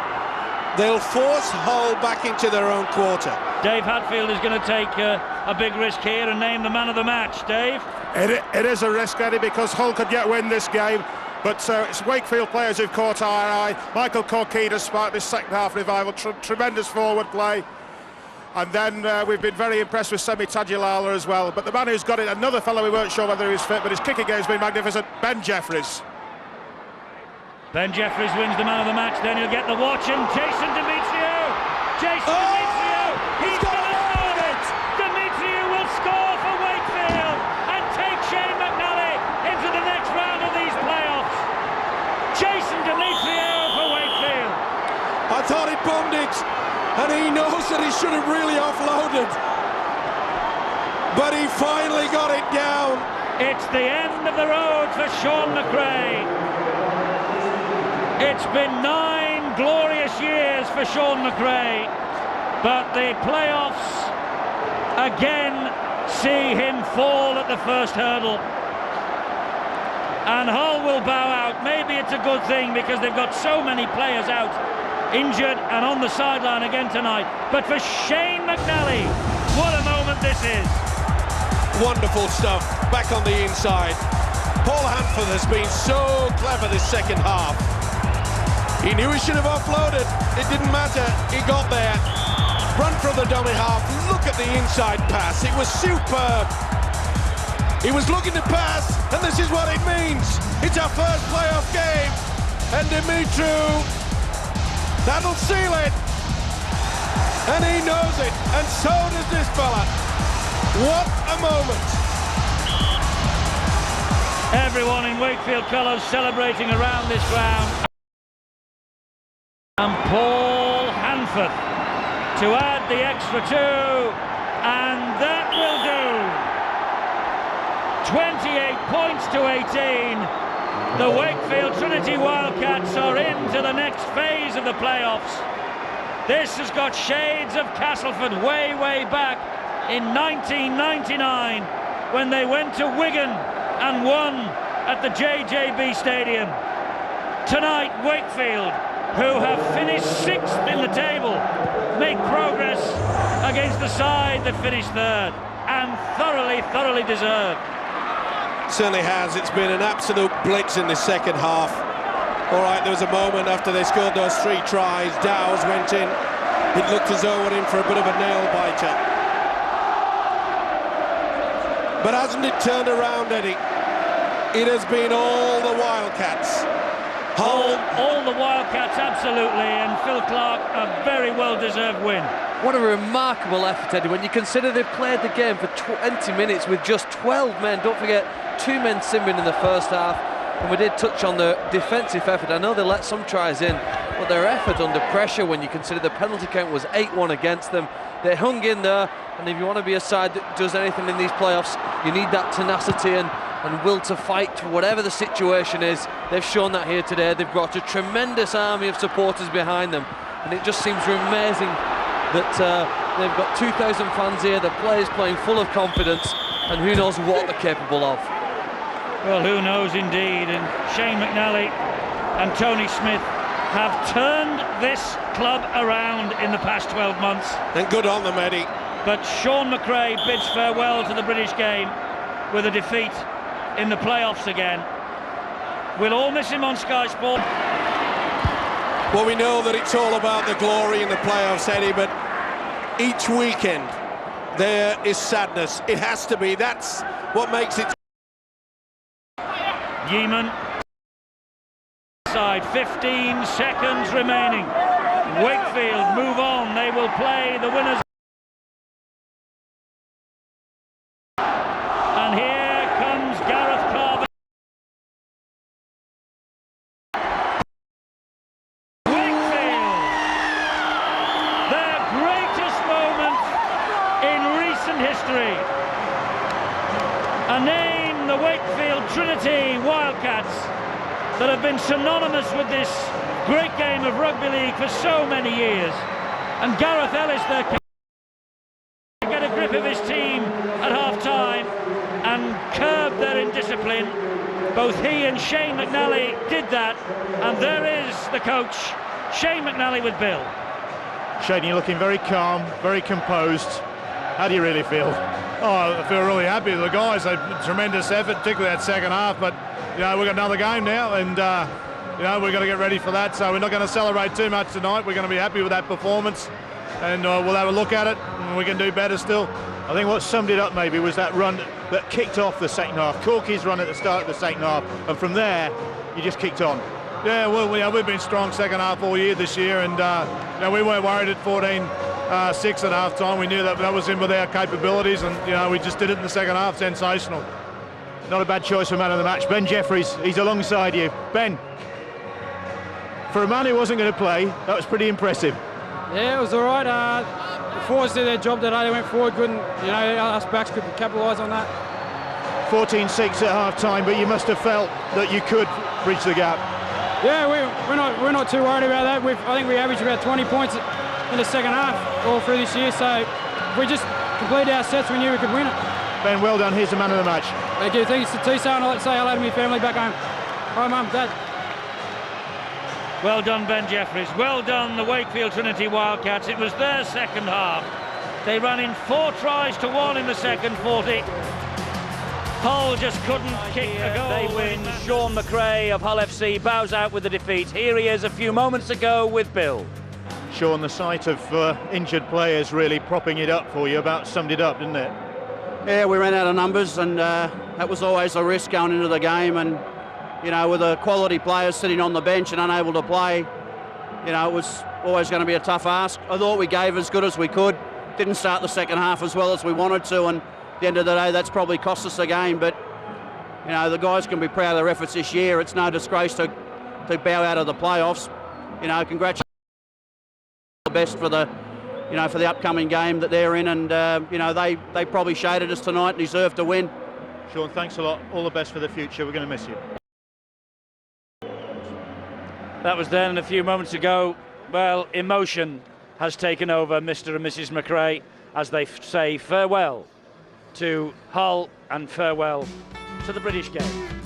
they'll force Hull back into their own quarter. Dave Hadfield is going to take a big risk here and name the man of the match. Dave? It is a risk, Eddie, because Hull could yet win this game. But it's Wakefield players who've caught our eye. Michael Corkina sparked this second half revival, tremendous forward play. And then we've been very impressed with Semi Tadulala as well. But the man who's got it, another fellow we weren't sure whether he was fit, but his kicking game's been magnificent, Ben Jeffries. Ben Jeffries wins the man of the match, then he'll get the watch, and Jason Demetriou! He's going to score it! Demetriou will score for Wakefield and take Shane McNally into the next round of these playoffs. Jason Demetriou for Wakefield. I thought he bombed it, and he knows that he should have really offloaded. But he finally got it down. It's the end of the road for Sean McRae. It's been 9 glorious years for Sean McRae, but the playoffs again see him fall at the first hurdle. And Hull will bow out. Maybe it's a good thing because they've got so many players out, injured and on the sideline again tonight. But for Shane McNally, what a moment this is. Wonderful stuff, back on the inside. Paul Hanford has been so clever this second half. He knew he should have offloaded. It didn't matter. He got there. Run from the dummy half. Look at the inside pass. It was superb. He was looking to pass, and this is what it means. It's our first playoff game. And Demetriou, that'll seal it. And he knows it. And so does this fella. What a moment. Everyone in Wakefield colours celebrating around this ground. And Paul Hanford to add the extra 2, and that will do. 28 points to 18. The Wakefield Trinity Wildcats are into the next phase of the playoffs. This has got shades of Castleford way, way back in 1999 when they went to Wigan and won at the JJB Stadium. Tonight, Wakefield, who have finished 6th in the table, make progress against the side that finished 3rd, and thoroughly deserved. Certainly has. It's been an absolute blitz in the second half. All right, there was a moment after they scored those 3 tries, Dowes went in. It looked as though we're in for a bit of a nail-biter. But hasn't it turned around, Eddie? It has been all the Wildcats. All the Wildcats, absolutely, and Phil Clark, a very well-deserved win. What a remarkable effort, Eddie, when you consider they've played the game for 20 minutes with just 12 men. Don't forget, 2 men simmering in the first half, and we did touch on the defensive effort. I know they let some tries in, but their effort under pressure, when you consider the penalty count was 8-1 against them, they hung in there, and if you want to be a side that does anything in these playoffs, you need that tenacity and will to fight for whatever the situation is. They've shown that here today. They've brought a tremendous army of supporters behind them, and it just seems amazing that they've got 2,000 fans here, the players playing full of confidence, and who knows what they're capable of. Well, who knows indeed, and Shane McNally and Tony Smith have turned this club around in the past 12 months. And good on them, Eddie. But Sean McRae bids farewell to the British game with a defeat in the playoffs again. We'll all miss him on Sky Sport. Well, we know that it's all about the glory in the playoffs, Eddie, but each weekend there is sadness. It has to be. That's what makes it. Yeeman. Side, 15 seconds remaining. Wakefield move on. They will play the winners. And here comes Gareth Carver. Wakefield, their greatest moment in recent history. A name, the Wakefield Trinity Wildcats, that have been synonymous with this great game of rugby league for so many years. And Gareth Ellis, their captain, to get a grip of his team at half-time and curb their indiscipline. Both he and Shane McNally did that, and there is the coach, Shane McNally, with Bill. Shane, you're looking very calm, very composed. How do you really feel? Oh, I feel really happy with the guys. They tremendous effort, particularly that second half. But we've got another game now, and we've got to get ready for that. So we're not going to celebrate too much tonight. We're going to be happy with that performance, and we'll have a look at it, and we can do better still. I think what summed it up maybe was that run that kicked off the second half. Corky's run at the start of the second half, and from there you just kicked on. Yeah, well, we've been strong second half all year this year, and we weren't worried at 14-6 at half time. We knew that was in with our capabilities, and we just did it in the second half. Sensational. Not a bad choice for man of the match. Ben Jeffries, he's alongside you. Ben, for a man who wasn't going to play, that was pretty impressive. Yeah, it was all right. The forwards did their job today. They went forward good, and us backs could capitalise on that. 14-6 at half time, but you must have felt that you could bridge the gap. Yeah, we're not too worried about that. I think we averaged about 20 points in the second half all through this year, so if we just completed our sets, we knew we could win it. Ben, well done. Here's the man of the match. Thank you. Thanks to Tisa, and I'd like to say hello to my family back home. Hi, Mum, Dad. Well done, Ben Jeffries. Well done, the Wakefield Trinity Wildcats. It was their second half. They ran in 4 tries to 1 in the second 40. Hull just couldn't kick a goal. They win. Sean McRae of Hull FC bows out with the defeat. Here he is a few moments ago with Bill. Sean, the sight of injured players really propping it up for you about summed it up, didn't it? Yeah, we ran out of numbers, and that was always a risk going into the game. And with the quality players sitting on the bench and unable to play, it was always going to be a tough ask. I thought we gave as good as we could. Didn't start the second half as well as we wanted to, and at the end of the day, that's probably cost us the game. But the guys can be proud of their efforts this year. It's no disgrace to bow out of the playoffs. Congratulations. The best for the for the upcoming game that they're in, and they probably shaded us tonight and deserve to win. Sean, thanks a lot. All the best for the future. We're going to miss you. That was then a few moments ago. Well, emotion has taken over Mr. and Mrs. McRae as they say farewell to Hull and farewell to the British game.